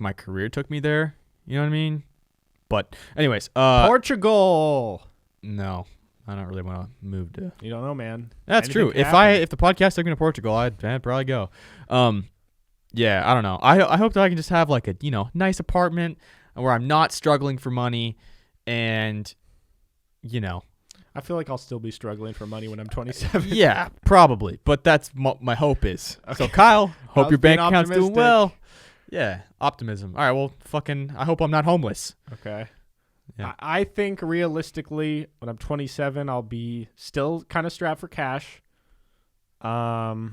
my career took me there, you know what I mean? But anyways, Portugal. no, I don't really want to move to. You don't know, man. That's Anything true. can If happen. if the podcast took me to Portugal, I'd probably go. Yeah, I don't know. I hope that I can just have like a nice apartment where I'm not struggling for money, and I feel like I'll still be struggling for money when I'm 27. yeah, probably. But that's my hope is. So Kyle, hope Kyle's your bank being account's doing optimistic. well. Yeah, optimism. All right, well, I hope I'm not homeless. Okay. Yeah. I think realistically, when I'm 27, I'll be still kind of strapped for cash. I'll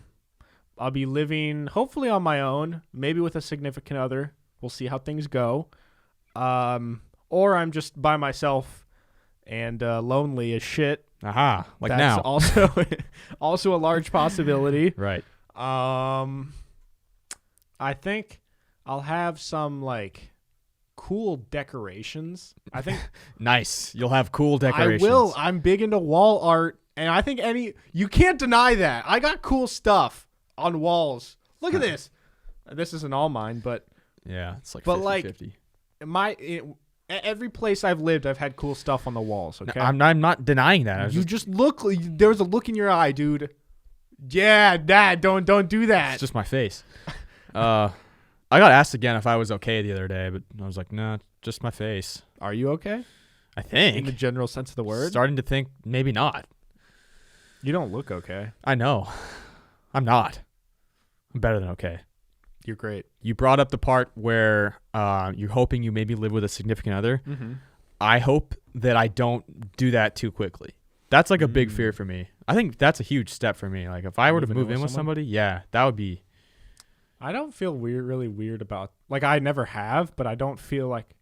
be living hopefully on my own, maybe with a significant other. We'll see how things go. Or I'm just by myself and lonely as shit. Aha, like That's now. also a large possibility. Right. I think I'll have some like cool decorations. I think Nice. You'll have cool decorations. I will. I'm big into wall art, and I think you can't deny that. I got cool stuff on walls. Look at this. This isn't all mine, but Yeah, it's like But, 50-50. like, every place I've lived, I've had cool stuff on the walls. Okay, I'm not denying that. I was you just, just look. There was a look in your eye, dude. Yeah, Dad, don't do that. it's just my face. I got asked again if I was okay the other day, but I was like, no, just my face. Are you okay? I In the think. general sense of the word, Starting to think maybe not. you don't look okay. I know. I'm not. I'm better than okay. You're great. You brought up the part where you're hoping you maybe live with a significant other. Mm-hmm. I hope that I don't do that too quickly. That's like a big fear for me. I think that's a huge step for me. Like if I were to Moving move in with somebody, yeah, that would be. I don't feel really weird about, like, I never have, but I don't feel like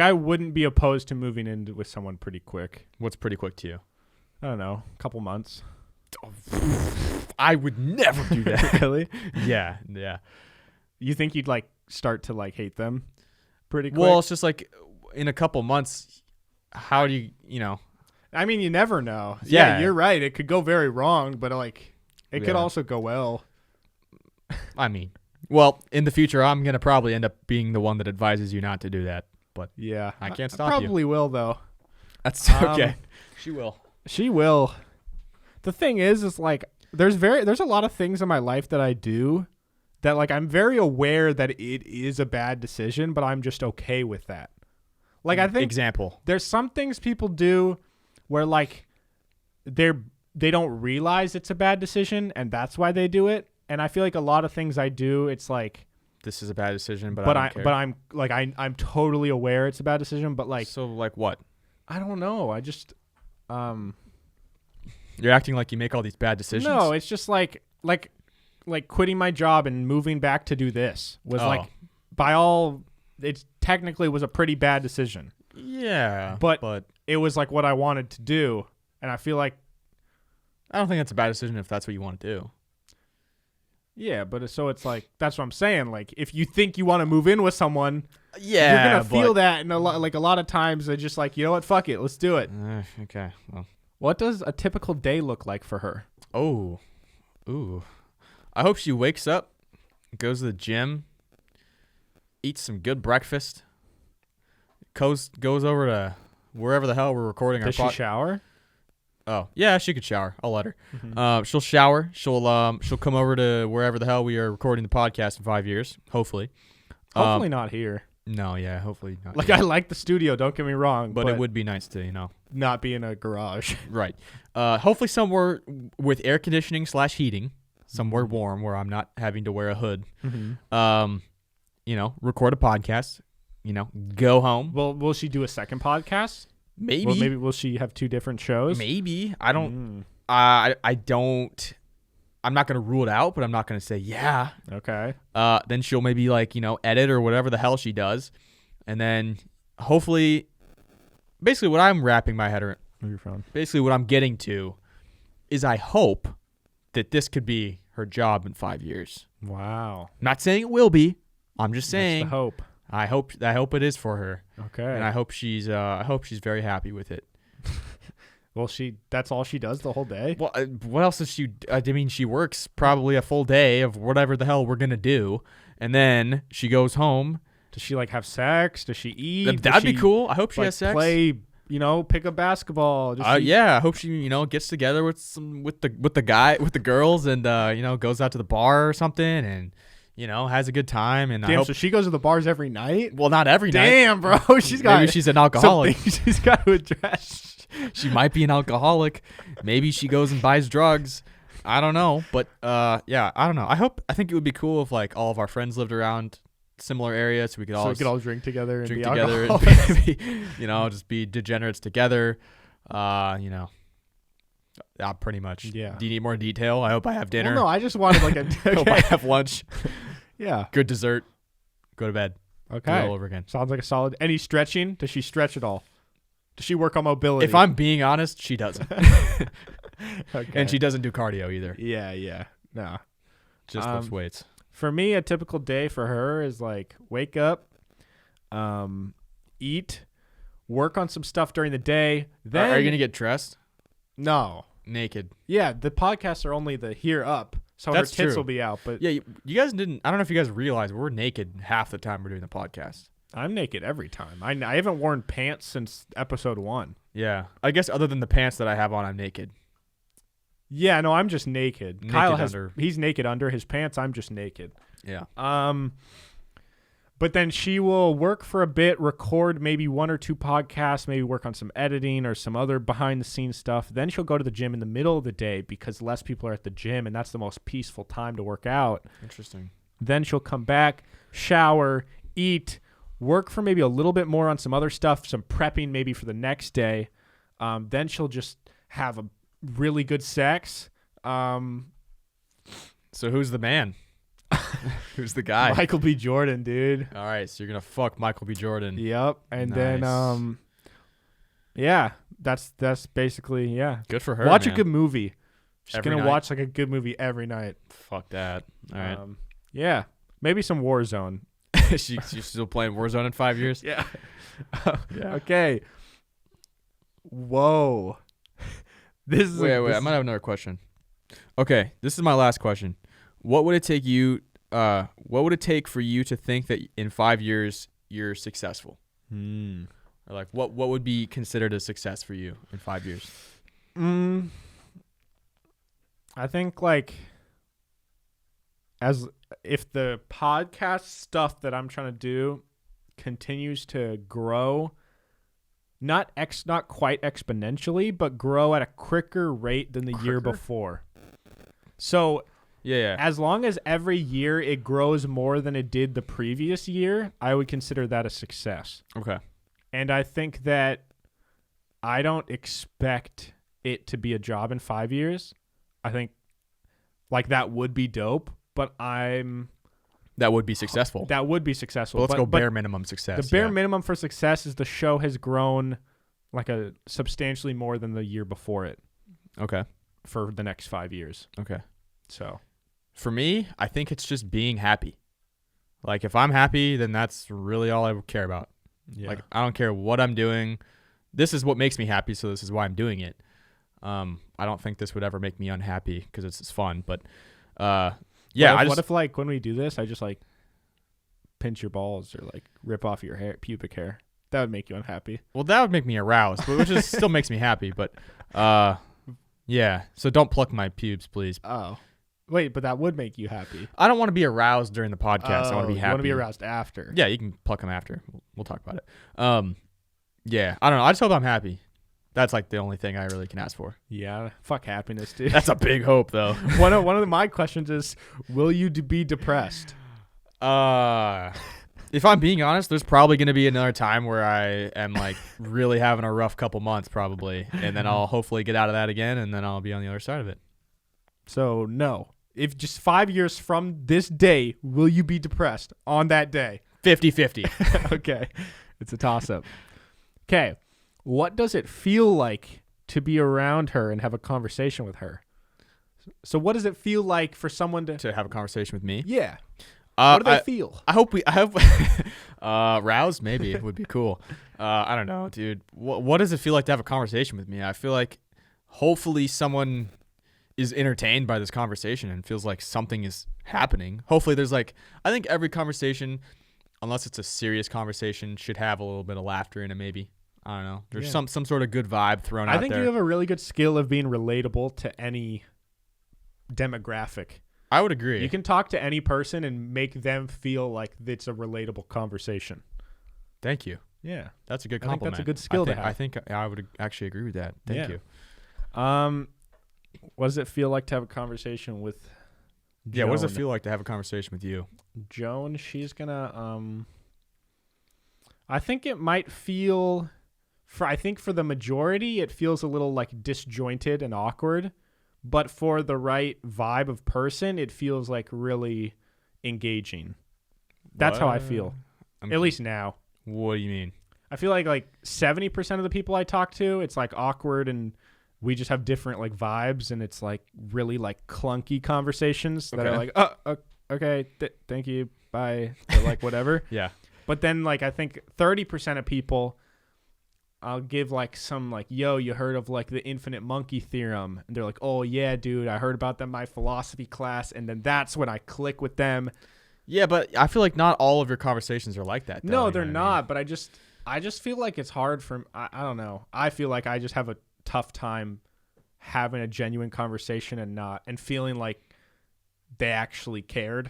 I wouldn't be opposed to moving in with someone pretty quick. What's pretty quick to you? I don't know, a couple months. I would never do that. Really? Yeah. You think you'd like start to like hate them pretty quick? Well, it's just like in a couple months, how do you I mean, you never know. Yeah. You're right. It could go very wrong, but like it could Yeah. also go well. I mean, well, in the future, I'm going to probably end up being the one that advises you not to do that. But Yeah. I can't stop you. Probably will though. that's okay. She will. She will. The thing is like there's a lot of things in my life that I do that like I'm very aware that it is a bad decision, but I'm just okay with that. Like I think Example. there's some things people do where like they don't realize it's a bad decision and that's why they do it. And I feel like a lot of things I do, it's like This is a bad decision, but but I don't care. I'm like I'm totally aware it's a bad decision, but like So like what? I don't know. I just You're acting like you make all these bad decisions? no, it's just like quitting my job and moving back to do this was like by all it technically was a pretty bad decision. Yeah. But it was like what I wanted to do, and I feel like I don't think that's a bad decision if that's what you want to do. yeah, but so it's like that's what I'm saying. Like if you think you want to move in with someone, Yeah. you're gonna feel that, and a lot of times they're just like, you know what, fuck it, let's do it. Okay. Well. What does a typical day look like for her? Oh. Ooh. I hope she wakes up, goes to the gym, eats some good breakfast. Goes over to wherever the hell we're recording Does our she shower? Oh, yeah, she could shower. I'll let her. Mm-hmm. She'll shower. She'll come over to wherever the hell we are recording the podcast in 5 years, hopefully. Hopefully not here. No, yeah, hopefully not. Like, here. I like the studio, don't get me wrong. But it would be nice to, not be in a garage. Right. Hopefully somewhere with air conditioning / heating, somewhere warm where I'm not having to wear a hood. Mm-hmm. Record a podcast, go home. Well, will she do a second podcast? Maybe. Or maybe will she have two different shows? Maybe. I don't. I don't. I'm not gonna rule it out, but I'm not gonna say yeah. Okay. Then she'll maybe edit or whatever the hell she does, and then hopefully, basically what I'm wrapping my head around. Your phone. Basically what I'm getting to, is I hope that this could be her job in 5 years. Wow. Not saying it will be. I'm just saying. That's the hope. I hope it is for her. Okay. And I hope she's very happy with it. Well, that's all she does the whole day? Well, what else does she? I mean, she works probably a full day of whatever the hell we're gonna do, and then she goes home. Does she have sex? Does she eat? That'd be cool. I hope she has sex. Play, pick up basketball. Yeah, I hope she, gets together with the girls, and goes out to the bar or something, and has a good time. And damn, so she goes to the bars every night? Well, not every night. Damn, bro, Maybe she's an alcoholic. She's got to address. She might be an alcoholic. Maybe she goes and buys drugs. I don't know. But yeah, I don't know. I think it would be cool if all of our friends lived around similar areas, so we could all drink together and drink be together alcoholics. and just be degenerates together. Pretty much. Yeah. Do you need more detail? I hope I have dinner. Well, no, I just wanted I hope I have lunch. Yeah. Good dessert. Go to bed. Okay. Do it all over again. Sounds like a solid. Any stretching? Does she stretch at all? Does she work on mobility? If I'm being honest, she doesn't. Okay. And she doesn't do cardio either. Yeah. No. Just lifts weights. For me, a typical day for her is wake up, eat, work on some stuff during the day. Then Are you gonna get dressed? No. Naked. Yeah, the podcasts are only the here up, so That's her tits true. will be out. But Yeah, you guys didn't. I don't know if you guys realize we're naked half the time we're doing the podcast. I'm naked every time. I haven't worn pants since episode 1. Yeah, I guess other than the pants that I have on, I'm naked. Yeah, no, I'm just naked. Kyle he's naked under his pants. I'm just naked. Yeah. But then she will work for a bit, record maybe 1 or 2 podcasts, maybe work on some editing or some other behind-the-scenes stuff. Then she'll go to the gym in the middle of the day because less people are at the gym, and that's the most peaceful time to work out. Interesting. Then she'll come back, shower, eat, work for maybe a little bit more on some other stuff, some prepping maybe for the next day. Then she'll just have a really good sex. So who's the man? Who's the guy? Michael B. Jordan, dude. All right, so you're gonna fuck Michael B. Jordan. Yep. And Nice. then yeah, that's basically, yeah. Good for her. Watch man. a good movie. She's Every gonna night? watch a good movie every night. Fuck that. All right. Yeah. Maybe some Warzone. She's still playing Warzone in 5 years. Yeah. Yeah. Okay. Whoa. This is Wait. I might have another question. Okay, this is my last question. What would it take you? What would it take for you to think that in 5 years you're successful? Or what would be considered a success for you in 5 years? I think as if the podcast stuff that I'm trying to do continues to grow, not quite exponentially, but grow at a quicker rate than the year before. So Yeah. as long as every year it grows more than it did the previous year, I would consider that a success. Okay. And I think that I don't expect it to be a job in 5 years. I think that would be dope, but That would be successful. that would be successful. Well, let's go but bare minimum success. the bare minimum for success is the show has grown a substantially more than the year before it Okay. for the next 5 years. Okay. So For me, I think it's just being happy. If I'm happy, then that's really all I care about. yeah. I don't care what I'm doing. This is what makes me happy, so this is why I'm doing it. I don't think this would ever make me unhappy because it's fun. But yeah, What if when we do this, I just pinch your balls or like rip off your hair, pubic hair. That would make you unhappy. Well, that would make me aroused, but which is still makes me happy. But yeah. So don't pluck my pubes, please. Oh. Wait, but that would make you happy. I don't want to be aroused during the podcast. I want to be happy. You want to be aroused after. Yeah, you can pluck them after. We'll talk about it. Yeah, I don't know. I just hope I'm happy. That's like the only thing I really can ask for. Yeah, fuck happiness, dude. That's a big hope, though. One of my questions is, will you be depressed? If I'm being honest, there's probably going to be another time where I am like really having a rough couple months, probably, and then I'll hopefully get out of that again, and then I'll be on the other side of it. So no. If just 5 years from this day, will you be depressed on that day? 50-50. Okay. It's a toss-up. Okay. What does it feel like to be around her and have a conversation with her? So what does it feel like for someone to have a conversation with me? Yeah. What do they feel? I hope roused maybe would be cool. I don't know, dude. What does it feel like to have a conversation with me? I feel like hopefully someone is entertained by this conversation and feels like something is happening. Hopefully there's like, I think every conversation, unless it's a serious conversation, should have a little bit of laughter in it maybe. I don't know. There's some sort of good vibe thrown out there. I think you have a really good skill of being relatable to any demographic. I would agree. You can talk to any person and make them feel like it's a relatable conversation. Thank you. Yeah. That's a good I think compliment. that's a good skill to have. I think I would actually agree with that. Thank you. What does it feel like to have a conversation with Joan? Yeah, what does it feel like to have a conversation with you? Joan, she's gonna I think it might feel I think for the majority it feels a little like disjointed and awkward, but for the right vibe of person it feels like really engaging. That's how I feel. At least now. What do you mean? I feel like 70% of the people I talk to, it's like awkward and we just have different like vibes, and it's like really like clunky conversations that are like, oh, okay, thank you, bye, or like whatever. Yeah. But then like I think 30% of people, I'll give like some like, yo, you heard of like the infinite monkey theorem? And they're like, oh yeah, dude, I heard about that in my philosophy class, and then that's when I click with them. Yeah, but I feel like not all of your conversations are like that. Though, no, they're not. But I just feel like it's hard for I don't know. I feel like I just have a tough time having a genuine conversation and feeling like they actually cared.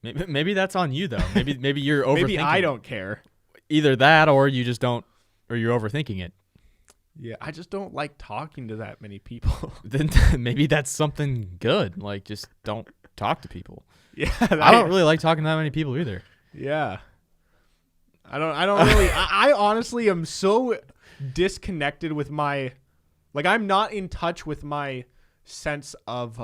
Maybe that's on you though. Maybe you're overthinking. Maybe I don't care. Either that, or you just don't, or you're overthinking it. Yeah, I just don't like talking to that many people. Then maybe that's something good. Like, just don't talk to people. Yeah, I don't really like talking to that many people either. Yeah, I don't really. I honestly am so disconnected with my, like, I'm not in touch with my sense of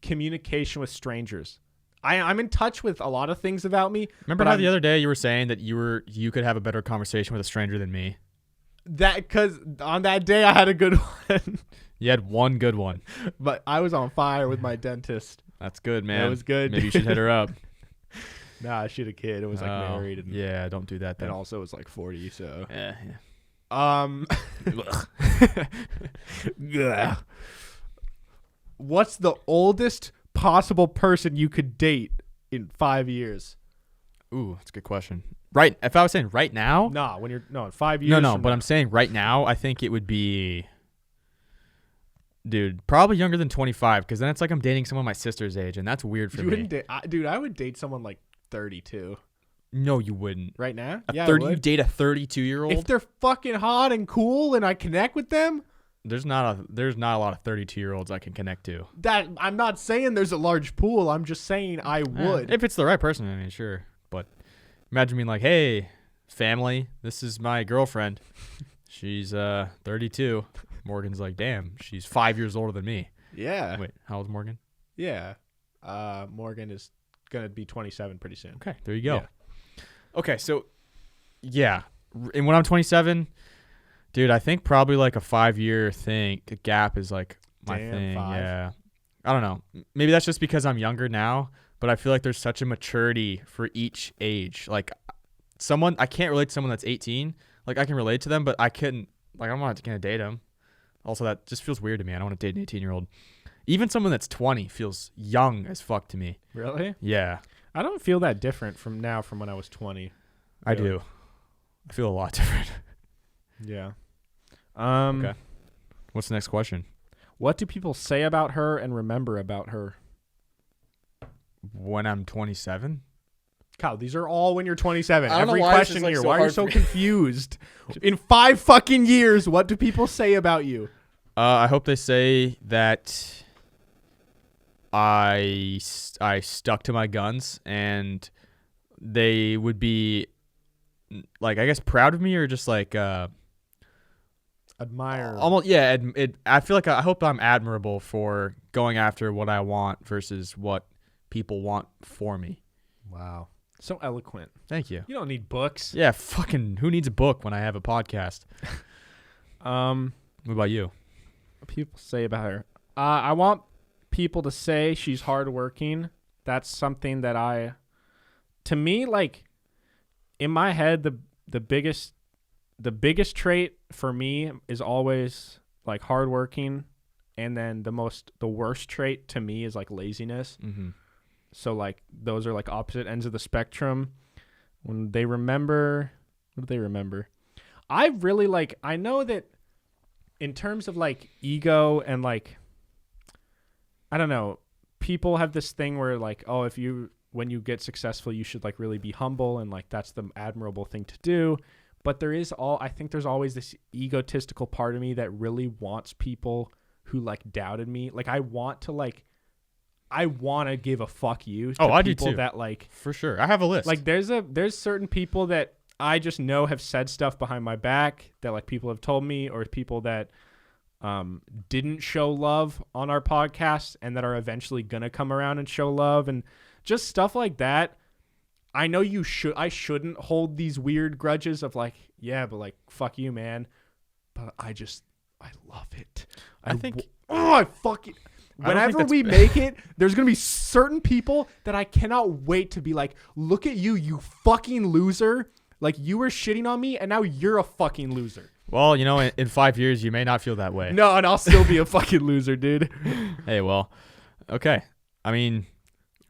communication with strangers. I'm in touch with a lot of things about me. Remember how the other day you were saying that you could have a better conversation with a stranger than me? That because on that day I had a good one. You had one good one, but I was on fire with my dentist. That's good, man. That was good. Maybe you should hit her up. Nah, she had a kid. It was like married. And, yeah, don't do that then. And also was like 40, so. Yeah. What's the oldest possible person you could date in 5 years? Ooh, that's a good question. Right. If I was saying right now? Nah, in 5 years. No, but I'm saying right now, I think it would be, dude, probably younger than 25, because then it's like I'm dating someone my sister's age, and that's weird for me. Dude, I would date someone like 32. No, you wouldn't. Right now? I would. You date a 32-year-old? If they're fucking hot and cool and I connect with them? There's not a lot of 32-year-olds I can connect to. That I'm not saying there's a large pool. I'm just saying I would. If it's the right person, I mean, sure. But imagine being like, hey, family, this is my girlfriend. She's 32. Morgan's like, damn, she's 5 years older than me. Yeah. Wait, how old's Morgan? Yeah. Morgan is going to be 27 pretty soon. Okay, there you go. Yeah. Okay, so, yeah. And when I'm 27, dude, I think probably like a 5-year thing. The gap is like my thing. 5. Yeah. I don't know. Maybe that's just because I'm younger now, but I feel like there's such a maturity for each age. Like, I can't relate to someone that's 18. Like, I can relate to them, but I couldn't, like, I'm not going to date them. Also, that just feels weird to me. I don't want to date an 18-year-old. Even someone that's 20 feels young as fuck to me. Really? Yeah. I don't feel that different from when I was 20. I Really. do. I feel a lot different. Yeah. Okay. What's the next question? What do people say about her and remember about her? When I'm 27? Kyle, these are all when you're 27. I don't know Every why this question is, like, here. so Why are you hard so for me. confused? In 5 fucking years, what do people say about you? I hope they say that I stuck to my guns and they would be, like, I guess proud of me, or just like Admire. almost, yeah. I feel like I hope I'm admirable for going after what I want versus what people want for me. Wow. So eloquent. Thank you. You don't need books. Yeah, fucking who needs a book when I have a podcast? What about you? What people say about her. I want people to say she's hardworking. That's something that to me, like, in my head, the biggest trait for me is always like hardworking, and then the worst trait to me is like laziness. Mm-hmm. So like those are like opposite ends of the spectrum. When they remember, what do they remember? I know that in terms of like ego and like, I don't know, people have this thing where like, oh, when you get successful, you should like really be humble, and like that's the admirable thing to do. But I think there's always this egotistical part of me that really wants people who like doubted me. Like I want to give a fuck you to I do people too. that like, For sure. I have a list. like there's certain people that I just know have said stuff behind my back that like people have told me, or people that didn't show love on our podcast and that are eventually gonna come around and show love, and just stuff like that. I know I shouldn't hold these weird grudges of like, yeah, but like fuck you, man. But I love it. I think I fucking whenever we make it, there's going to be certain people that I cannot wait to be like, look at you, you fucking loser. Like, you were shitting on me, and now you're a fucking loser. Well, in 5 years, you may not feel that way. No, and I'll still be a fucking loser, dude. Hey, well, okay. I mean,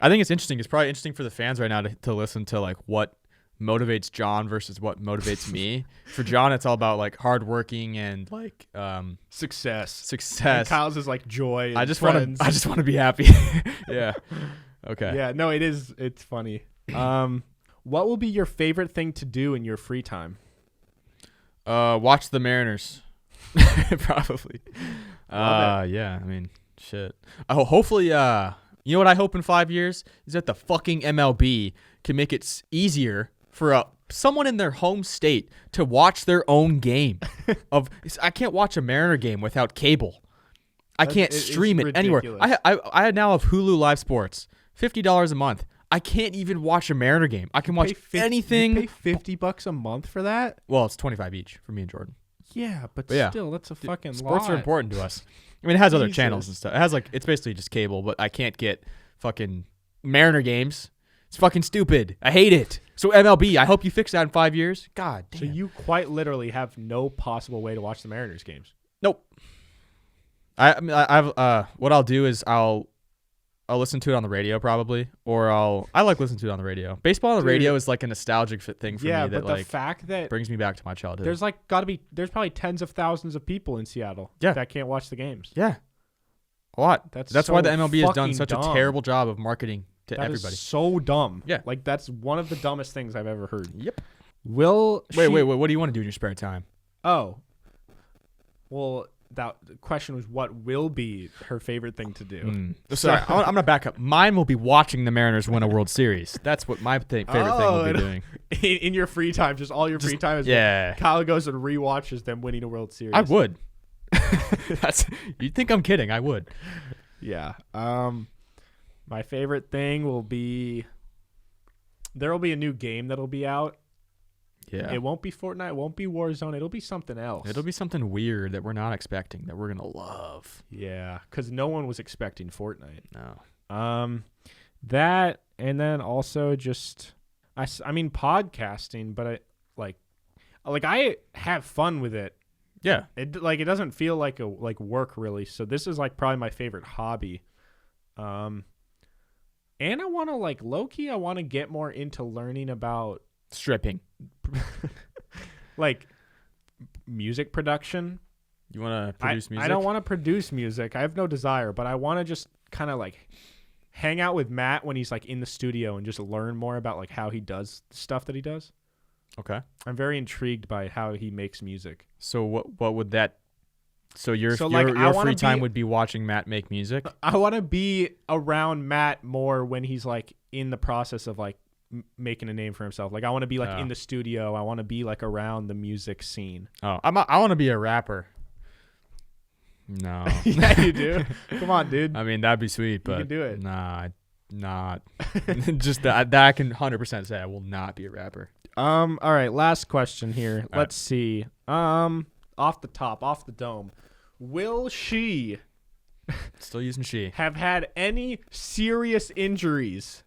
I think it's interesting. It's probably interesting for the fans right now to listen to, like, what motivates John versus what motivates me. For John, it's all about, like, hardworking and, like, Success. success. And Kyle's is like joy. And I just friends. want to be happy. Yeah. Okay. Yeah, no, it's funny. What will be your favorite thing to do in your free time? Watch the Mariners. Probably. Love Yeah. I mean, shit. Hopefully, you know what I hope in 5 years is that the fucking MLB can make it easier for someone in their home state to watch their own game. I can't watch a Mariner game without cable. I can't stream it anywhere. I now have Hulu Live Sports, $50 a month. I can't even watch a Mariner game. I can watch anything. You pay $50 a month for that? Well, it's $25 each for me and Jordan. Yeah, but yeah. still, that's a fucking Sports lot. are important to us. I mean, it has other Jesus. channels and stuff. It has it's basically just cable, but I can't get fucking Mariner games. It's fucking stupid. I hate it. So MLB, I hope you fix that in 5 years. God damn. So you quite literally have no possible way to watch the Mariners games. Nope. What I'll do is I'll listen to it on the radio probably, or I like listening to it on the radio. Baseball on the radio is like a nostalgic thing for me that but like the fact that brings me back to my childhood. there's probably tens of thousands of people in Seattle that can't watch the games. Yeah. A lot. That's why the so MLB has done fucking such dumb. a terrible job of marketing to That everybody. is so dumb. Yeah. Like, that's one of the dumbest things I've ever heard. Yep. Wait. What do you want to do in your spare time? Oh. Well, the question was what will be her favorite thing to do. Sorry, I'm going to back up. Mine will be watching the Mariners win a World Series. That's what my favorite thing will be doing. In your free time, just all your free time is Kyle goes and rewatches them winning a World Series. I would. You'd think I'm kidding. I would. Yeah. My favorite thing will be there will be a new game that'll be out. Yeah. It won't be Fortnite. It won't be Warzone. It'll be something else. It'll be something weird that we're not expecting that we're going to love. Yeah, because no one was expecting Fortnite. No. That, and then also just, I mean, podcasting, but I have fun with it. Yeah. It doesn't feel like work really. So this is like probably my favorite hobby. And I want to like low-key, I want to get more into learning about Stripping. like music production. You want to produce music? I don't want to produce music. I have no desire, but I want to just kind of like hang out with Matt when he's like in the studio and just learn more about like how he does stuff that he does. Okay. I'm very intrigued by how he makes music. So what would that? So your I wanna free time be- would be watching Matt make music. I want to be around Matt more when he's like in the process of like making a name for himself. Like I want to be like in the studio. I want to be like around the music scene. Oh, I want to be a rapper. No. Yeah, you do. Come on, dude. I mean, that'd be sweet, but can do it. Nah, not. Just that I can 100% say I will not be a rapper. All right, last question here. Let's see. Off the top, off the dome. Will she Still using she. have had any serious injuries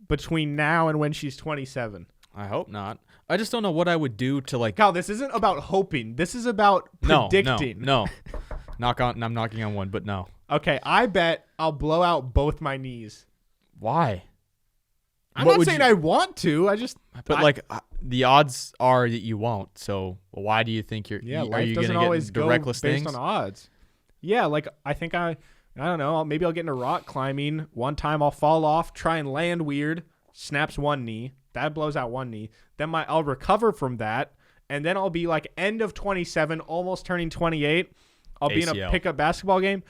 between now and when she's 27? I hope not. I just don't know what I would do to like. Kyle, this isn't about hoping. This is about predicting. No. I'm knocking on one, but no. Okay, I bet I'll blow out both my knees. Why? I'm What not would saying you- I want to. But the odds are that you won't. So why do you think you're? Yeah, are life you doesn't gonna always get go reckless based things? on odds. Yeah, like I think I don't know. Maybe I'll get into rock climbing. One time I'll fall off, try and land weird, snaps one knee. That blows out one knee. Then I'll recover from that, and then I'll be like end of 27, almost turning 28. I'll be in a ACL. pickup basketball game,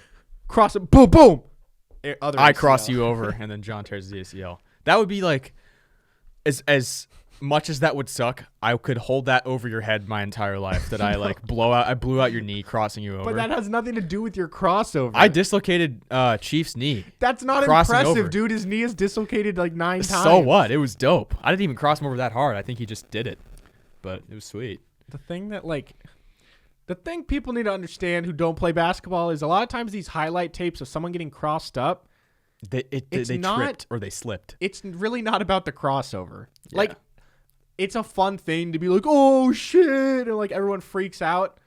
cross it, boom, boom. I cross you over, and then John tears the ACL. That would be like, as much as that would suck, I could hold that over your head my entire life. That I like blew out your knee crossing you over. But that has nothing to do with your crossover. I dislocated Chief's knee. That's not crossing impressive, over. dude. His knee is dislocated like 9 times. So what? It was dope. I didn't even cross him over that hard. I think he just did it, but it was sweet. The thing people need to understand who don't play basketball is a lot of times these highlight tapes of someone getting crossed up, They tripped or they slipped. it's really not about the crossover. Yeah. Like, it's a fun thing to be like, oh shit, and like everyone freaks out.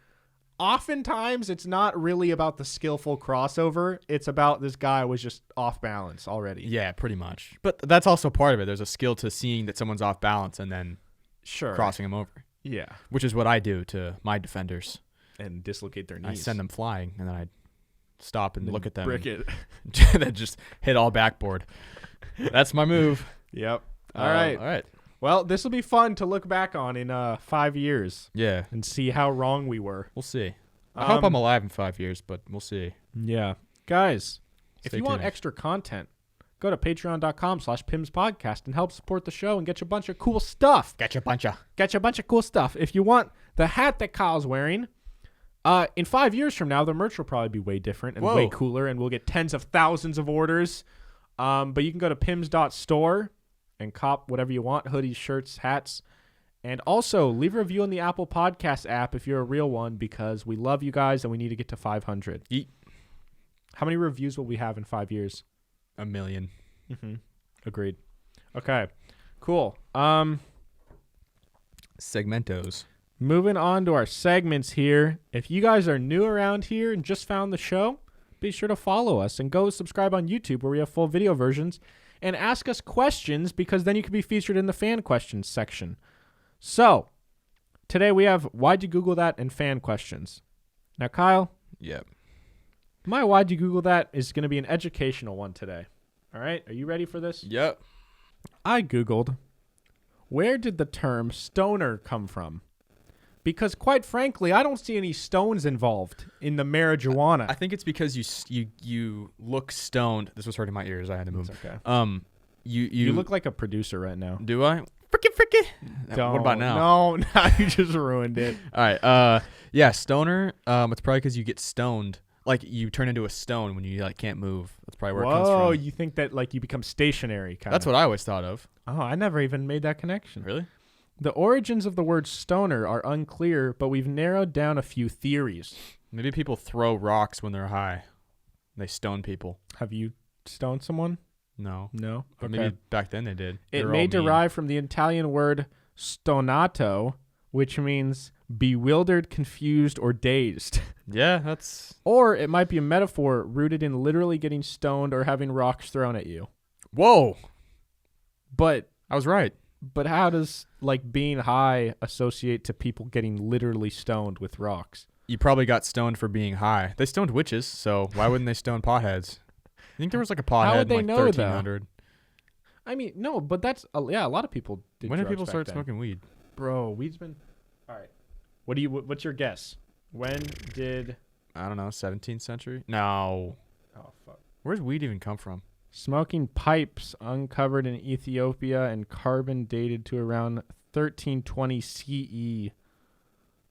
Oftentimes, it's not really about the skillful crossover. It's about this guy was just off balance already. Yeah, pretty much. But that's also part of it. There's a skill to seeing that someone's off balance and then Sure. crossing them over, Yeah. which is what I do to my defenders. And dislocate their knees. I send them flying, and then I stop and look at them. Brick it. And then just hit all backboard. That's my move. Yep. All right. All right. Well, this will be fun to look back on in 5 years Yeah, and see how wrong we were. we'll see. I hope Um, I'm alive in 5 years, but we'll see. Yeah. Guys, if Stay you want tuned. extra content, go to patreon.com/PIMS podcast and help support the show and get you a bunch of cool stuff. Get your bunch of. Get you a bunch of cool stuff. If you want the hat that Kyle's wearing, in 5 years from now, the merch will probably be way different and way Whoa. cooler, and we'll get tens of thousands of orders. But you can go to pims.store and cop whatever you want, hoodies, shirts, hats. And also, leave a review on the Apple Podcast app if you're a real one, because we love you guys and we need to get to 500. Yeet. How many reviews will we have in 5 years? 1 million. Mm-hmm. Agreed. Okay, cool. Segmentos. Moving on to our segments here. If you guys are new around here and just found the show, be sure to follow us and go subscribe on YouTube where we have full video versions and ask us questions, because then you can be featured in the fan questions section. So, today we have why'd you Google that and fan questions. Now, Kyle, Yeah. my why'd you Google that is going to be an educational one today. All right, are you ready for this? Yep. I Googled, where did the term stoner come from? Because quite frankly, I don't see any stones involved in the marijuana. I think it's because you look stoned. This was hurting my ears. I had to move. It's okay. You look like a producer right now. Do I? Fricky. Don't. What about now? No, now you just ruined it. All right. Yeah, stoner. It's probably because you get stoned. Like you turn into a stone when you like can't move. That's probably where it comes Whoa, from. you think that like you become stationary kind That's what I always thought of. Oh, I never even made that connection. Really? The origins of the word stoner are unclear, but we've narrowed down a few theories. Maybe people throw rocks when they're high. They stone people. Have you stoned someone? No. No. But Okay. maybe back then they did. It They were may all mean. derive from the Italian word stonato, which means bewildered, confused, or dazed. Yeah, that's. Or it might be a metaphor rooted in literally getting stoned or having rocks thrown at you. Whoa, But I was right. how does like being high associate to people getting literally stoned with rocks? You probably got stoned for being high. They stoned witches, so why wouldn't they stone potheads? I think there was like a pothead would they in like know, though? 1300. I mean, no, but that's a lot of people did. When did drugs people back start then. smoking weed? Bro, weed's been. All right. What's your guess? When did? I don't know, 17th century? No. Oh fuck. Where's weed even come from? Smoking pipes uncovered in Ethiopia and carbon dated to around 1320 CE.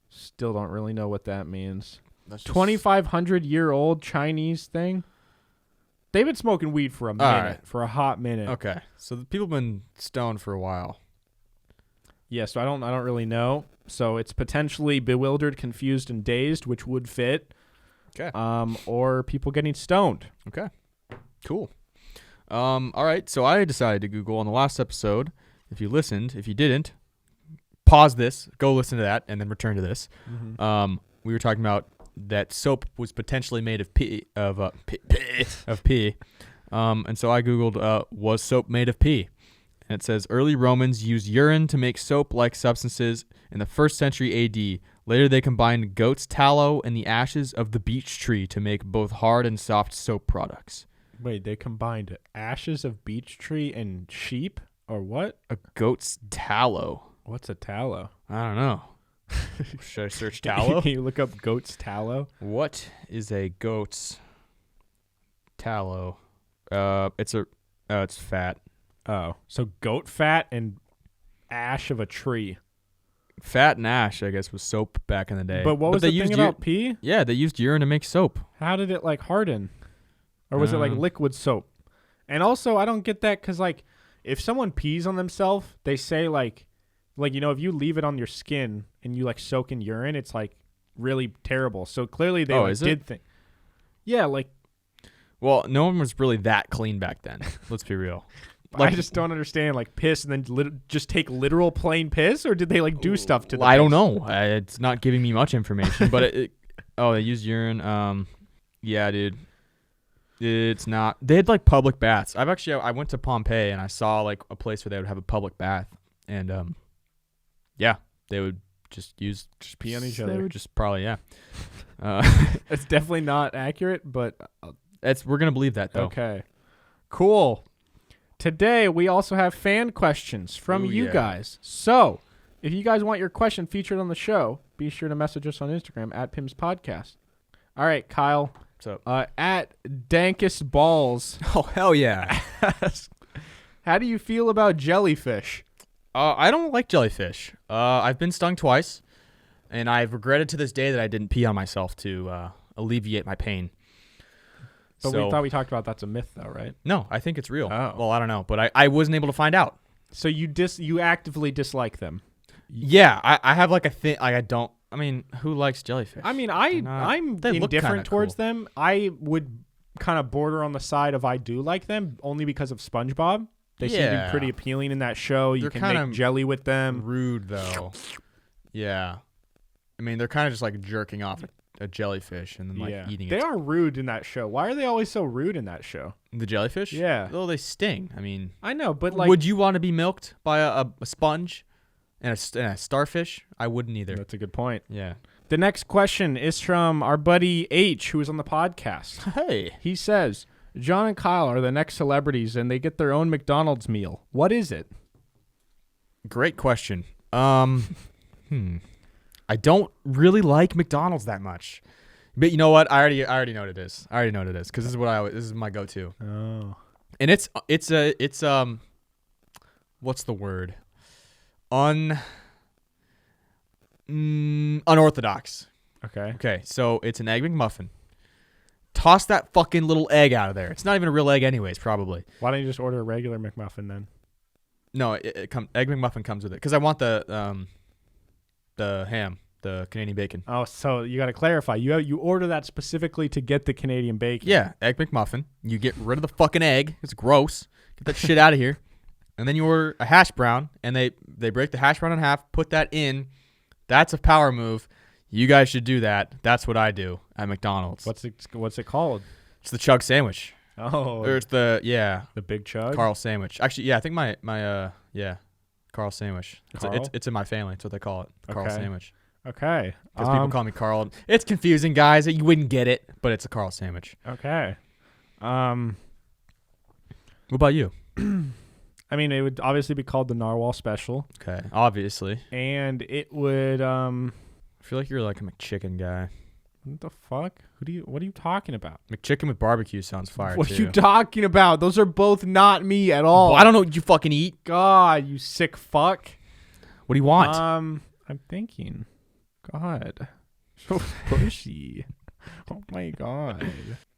Still don't really know what that means. That's just 2,500-year-old Chinese thing. They've been smoking weed for a minute, right. for a hot minute. Okay, so the people have been stoned for a while. Yeah, so I don't really know. So it's potentially bewildered, confused, and dazed, which would fit. Okay. Or people getting stoned. Okay. Cool. All right. So I decided to Google on the last episode. If you listened, if you didn't, pause this, go listen to that, and then return to this. Mm-hmm. We were talking about that soap was potentially made of pee. And so I Googled, was soap made of pee? And it says early Romans used urine to make soap-like substances in the 1st century AD. Later, they combined goat's tallow and the ashes of the beech tree to make both hard and soft soap products. Wait, they combined ashes of beech tree and sheep? Or what? A goat's tallow. What's a tallow? I don't know. Should I search tallow? Can you look up goat's tallow? What is a goat's tallow? It's fat. Oh, so goat fat and ash of a tree. Fat and ash, I guess, was soap back in the day. But what was they the thing used about pee? Yeah, they used urine to make soap. How did it like harden? Or was it like liquid soap? And also, I don't get that because like if someone pees on themselves, they say like if you leave it on your skin and you like soak in urine, it's like really terrible. So clearly they did think. Yeah, like. Well, no one was really that clean back then. Let's be real. Like, I just don't understand, like, piss and then just take literal plain piss, or did they, like, do stuff to the I piss? don't know. It's not giving me much information, but they used urine. Yeah, dude. It's not. They had, like, public baths. I went to Pompeii, and I saw, like, a place where they would have a public bath, and, yeah, they would just pee on each other. They would just probably, yeah. It's definitely not accurate, but... we're going to believe that, though. Okay. Cool. Today, we also have fan questions from you guys. So, if you guys want your question featured on the show, be sure to message us on Instagram at PIMS Podcast. All right, Kyle. What's up? At Dankus Balls. Oh, hell yeah. How do you feel about jellyfish? I don't like jellyfish. I've been stung twice, and I've regretted to this day that I didn't pee on myself to alleviate my pain. But we thought we talked about that's a myth, though, right? No, I think it's real. Oh. Well, I don't know, but I wasn't able to find out. So you actively dislike them? Yeah, I have like a thing. Like I don't. I mean, who likes jellyfish? I mean, I'm indifferent towards them. I would kind of border on the side of I do like them, only because of SpongeBob. They seem to be pretty appealing in that show. You can make jelly with them. Rude though. Yeah, I mean, they're kind of just like jerking off a jellyfish and then like eating it. They are rude in that show. Why are they always so rude in that show? The jellyfish? Yeah. Well, they sting. I mean, I know, but like, would you want to be milked by a sponge and a starfish? I wouldn't either. That's a good point. Yeah. The next question is from our buddy H, who was on the podcast. Hey. He says, John and Kyle are the next celebrities and they get their own McDonald's meal. What is it? Great question. I don't really like McDonald's that much, but you know what? I already know what it is. Because this is my go-to. Oh, and it's what's the word? Unorthodox. Okay. So it's an egg McMuffin. Toss that fucking little egg out of there. It's not even a real egg, anyways. Probably. Why don't you just order a regular McMuffin then? No, egg McMuffin comes with it because I want the ham, the Canadian bacon. Oh, so you got to clarify. You order that specifically to get the Canadian bacon. Yeah, egg McMuffin. You get rid of the fucking egg. It's gross. Get that shit out of here. And then you order a hash brown, and they break the hash brown in half, put that in. That's a power move. You guys should do that. That's what I do at McDonald's. What's it called? It's the chug sandwich. Oh, Or it's the big chug. Carl sandwich. Actually, yeah, I think my Carl sandwich. Carl? It's in my family. It's what they call it. Carl Okay. sandwich. Okay. Because people call me Carl. It's confusing, guys. You wouldn't get it, but it's a Carl sandwich. Okay. What about you? I mean, it would obviously be called the Narwhal Special, Okay, obviously. and it would I feel like you're like a McChicken guy. What the fuck? What are you talking about? McChicken with barbecue sounds fire What too. are you talking about? Those are both not me at all. Well, I don't know what you fucking eat. God, you sick fuck. What do you want? I'm thinking. God. So pushy. Oh my god.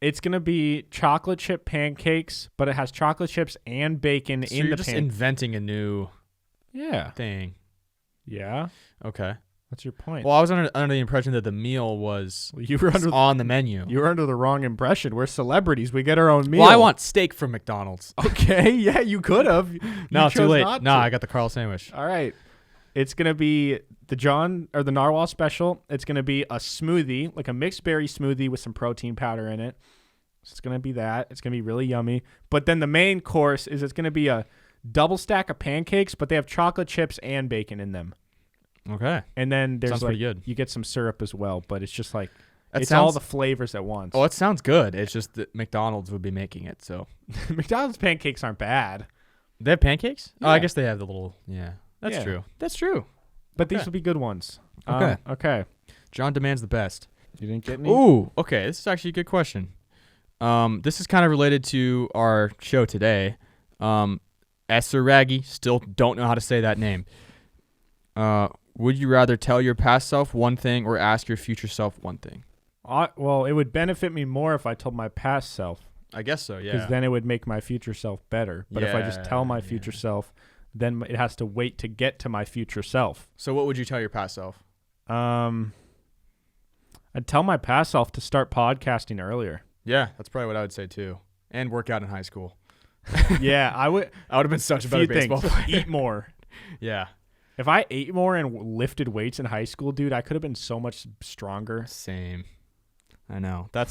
It's gonna be chocolate chip pancakes, but it has chocolate chips and bacon So in you're the just pan. inventing a new thing. Yeah. Okay. What's your point? Well, I was under the impression that the meal was You were under on the menu. You were under the wrong impression. We're celebrities. We get our own meal. Well, I want steak from McDonald's. Okay, yeah, you could have. No, You too chose late. not No, to. I got the Carl sandwich. All right. It's going to be the Narwhal Special. It's going to be a smoothie, like a mixed berry smoothie with some protein powder in it. So it's going to be that. It's going to be really yummy. But then the main course is it's going to be a double stack of pancakes, but they have chocolate chips and bacon in them. Okay. And then there's Sounds like pretty good. you get some syrup as well, but it's just like That it's sounds- all the flavors at once. Oh, it sounds good. It's just that McDonald's would be making it, so. McDonald's pancakes aren't bad, They have pancakes? Oh, I Yeah. guess they have the little, yeah. That's Yeah. true. That's true. but these Okay. will be good ones. Okay. Okay. John demands the best. You didn't get any? Ooh, okay. This is actually a good question. This is kind of related to our show today. Esther Raggy, still don't know how to say that name. Would you rather tell your past self one thing or ask your future self one thing? Well, it would benefit me more if I told my past self. I guess so, Because then it would make my future self better. But if I just tell my future self, then it has to wait to get to my future self. So what would you tell your past self? I'd tell my past self to start podcasting earlier. Yeah, that's probably what I would say too. And work out in high school. Yeah, I would. I would have been such a Few better baseball things. player. Eat more. Yeah. If I ate more and lifted weights in high school, dude, I could have been so much stronger. Same. I know. That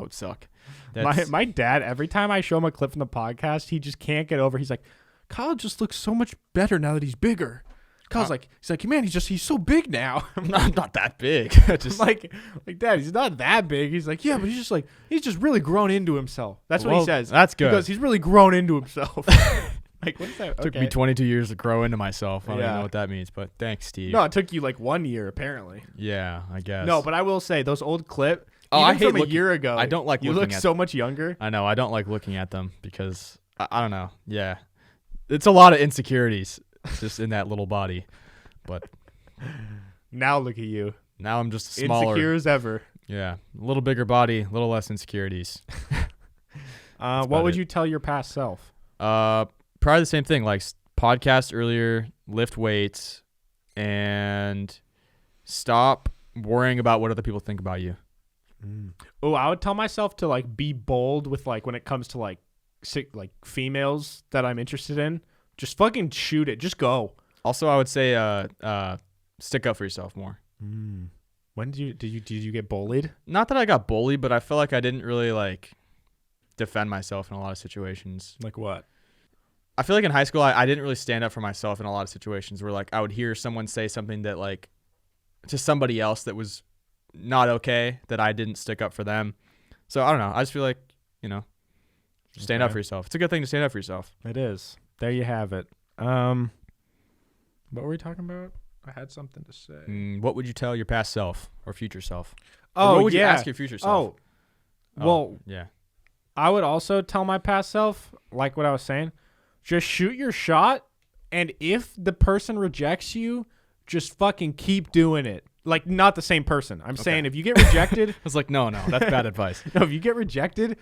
would suck. My dad, every time I show him a clip from the podcast, he just can't get over. He's like, Kyle just looks so much better now that he's bigger. Kyle's he's like, man, he's so big now. I'm not that big. Just like Dad, he's not that big. He's like, yeah, but he's just really grown into himself. That's what he says. That's good. Because he's really grown into himself. Like, what is that? Took me 22 years to grow into myself. I don't even know what that means, but thanks, Steve. No, it took you like 1 year apparently. Yeah, I guess. No, but I will say those old clip. Oh, even I hate from a year ago. I don't like you looking look at so much younger. I know. I don't like looking at them because I don't know. Yeah, it's a lot of insecurities just in that little body. But Now look at you, now I'm just smaller. insecure as ever. Yeah, a little bigger body, a little less insecurities. What about would it. you tell your past self? Probably the same thing. Like podcast earlier, lift weights, and stop worrying about what other people think about you. Oh, I would tell myself to like be bold with like when it comes to like females that I'm interested in. Just fucking shoot it. Just go. Also, I would say stick up for yourself more. When did you get bullied? Not that I got bullied, but I feel like I didn't really like defend myself in a lot of situations. Like what? I feel like in high school, I didn't really stand up for myself in a lot of situations where like I would hear someone say something that like to somebody else that was not okay, that I didn't stick up for them. So I don't know. I just feel like, stand up for yourself. It's a good thing to stand up for yourself. It is. There you have it. What were we talking about? I had something to say. What would you tell your past self or future self? Oh, Or what would you yeah. ask your future self? Well, yeah. I would also tell my past self, like what I was saying, just shoot your shot, and if the person rejects just fucking keep doing it. Like, not the same person. I'm saying if you get rejected... I was like, no, that's bad advice. No, if you get rejected,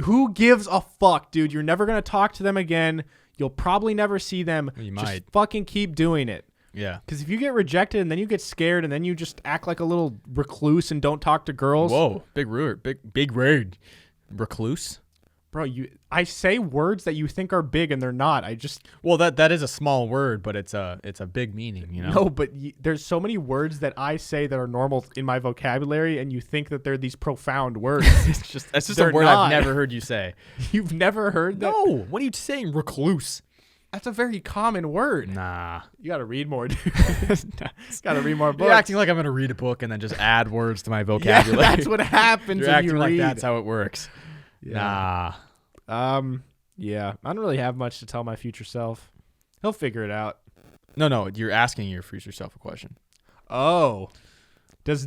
who gives a fuck, dude? You're never going to talk to them again. You'll probably never see them. You just might. fucking keep doing it. Yeah. Because if you get rejected and then you get scared and then you just act like a little recluse and don't talk to girls... Whoa, big word. Recluse? Bro, I say words that you think are big and they're not. Well, that is a small word, but it's a big meaning, you know. No, but there's so many words that I say that are normal in my vocabulary, and you think that they're these profound words. That's just They're a word not. I've never heard you say. You've never heard that? No, what are you saying? Recluse. That's a very common word. Nah. You got to read more, dude. Got to read more books. You're acting like I'm gonna read a book and then just add words to my Yeah, vocabulary. that's what happens You're when acting you like read. that's how it works. Yeah. Nah. Yeah. I don't really have much to tell my future self. He'll figure it out. No, you're asking your future self a question. Oh. Does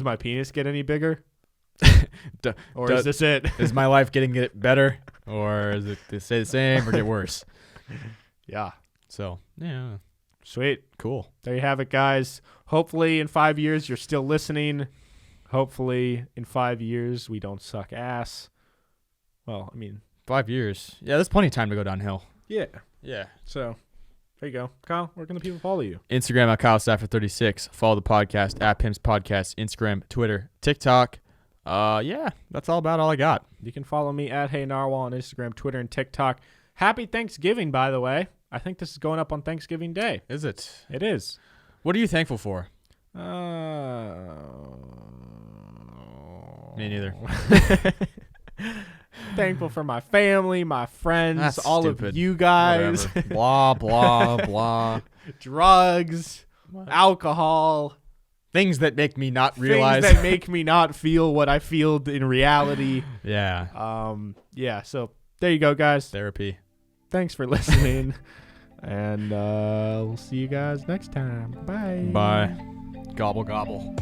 my penis get any bigger? Or is this it? Is my life getting it better, or is it to stay the same or get worse? Yeah. So yeah, Sweet. cool. There you have it, guys. Hopefully in 5 years you're still listening. Hopefully in 5 years we don't suck ass. Well, I mean, 5 years. Yeah, there's plenty of time to go downhill. yeah. Yeah. So there you go. Kyle, where can the people follow you? Instagram at KyleStafford36. Follow the podcast at PIMS Podcast. Instagram, Twitter, TikTok. Yeah, that's all I got. You can follow me at Hey Narwhal on Instagram, Twitter, and TikTok. Happy Thanksgiving, by the way. I think this is going up on Thanksgiving Day. Is it? It is. What are you thankful for? Me neither. Thankful for my family, my friends, That's all stupid. of you guys. Whatever. Blah, blah, blah. Drugs, alcohol, Things that make me not realize. things that make me not feel what I feel in reality. Yeah. Yeah, so there you go, guys. Therapy. Thanks for listening. And we'll see you guys next time. Bye. Bye. Gobble, gobble.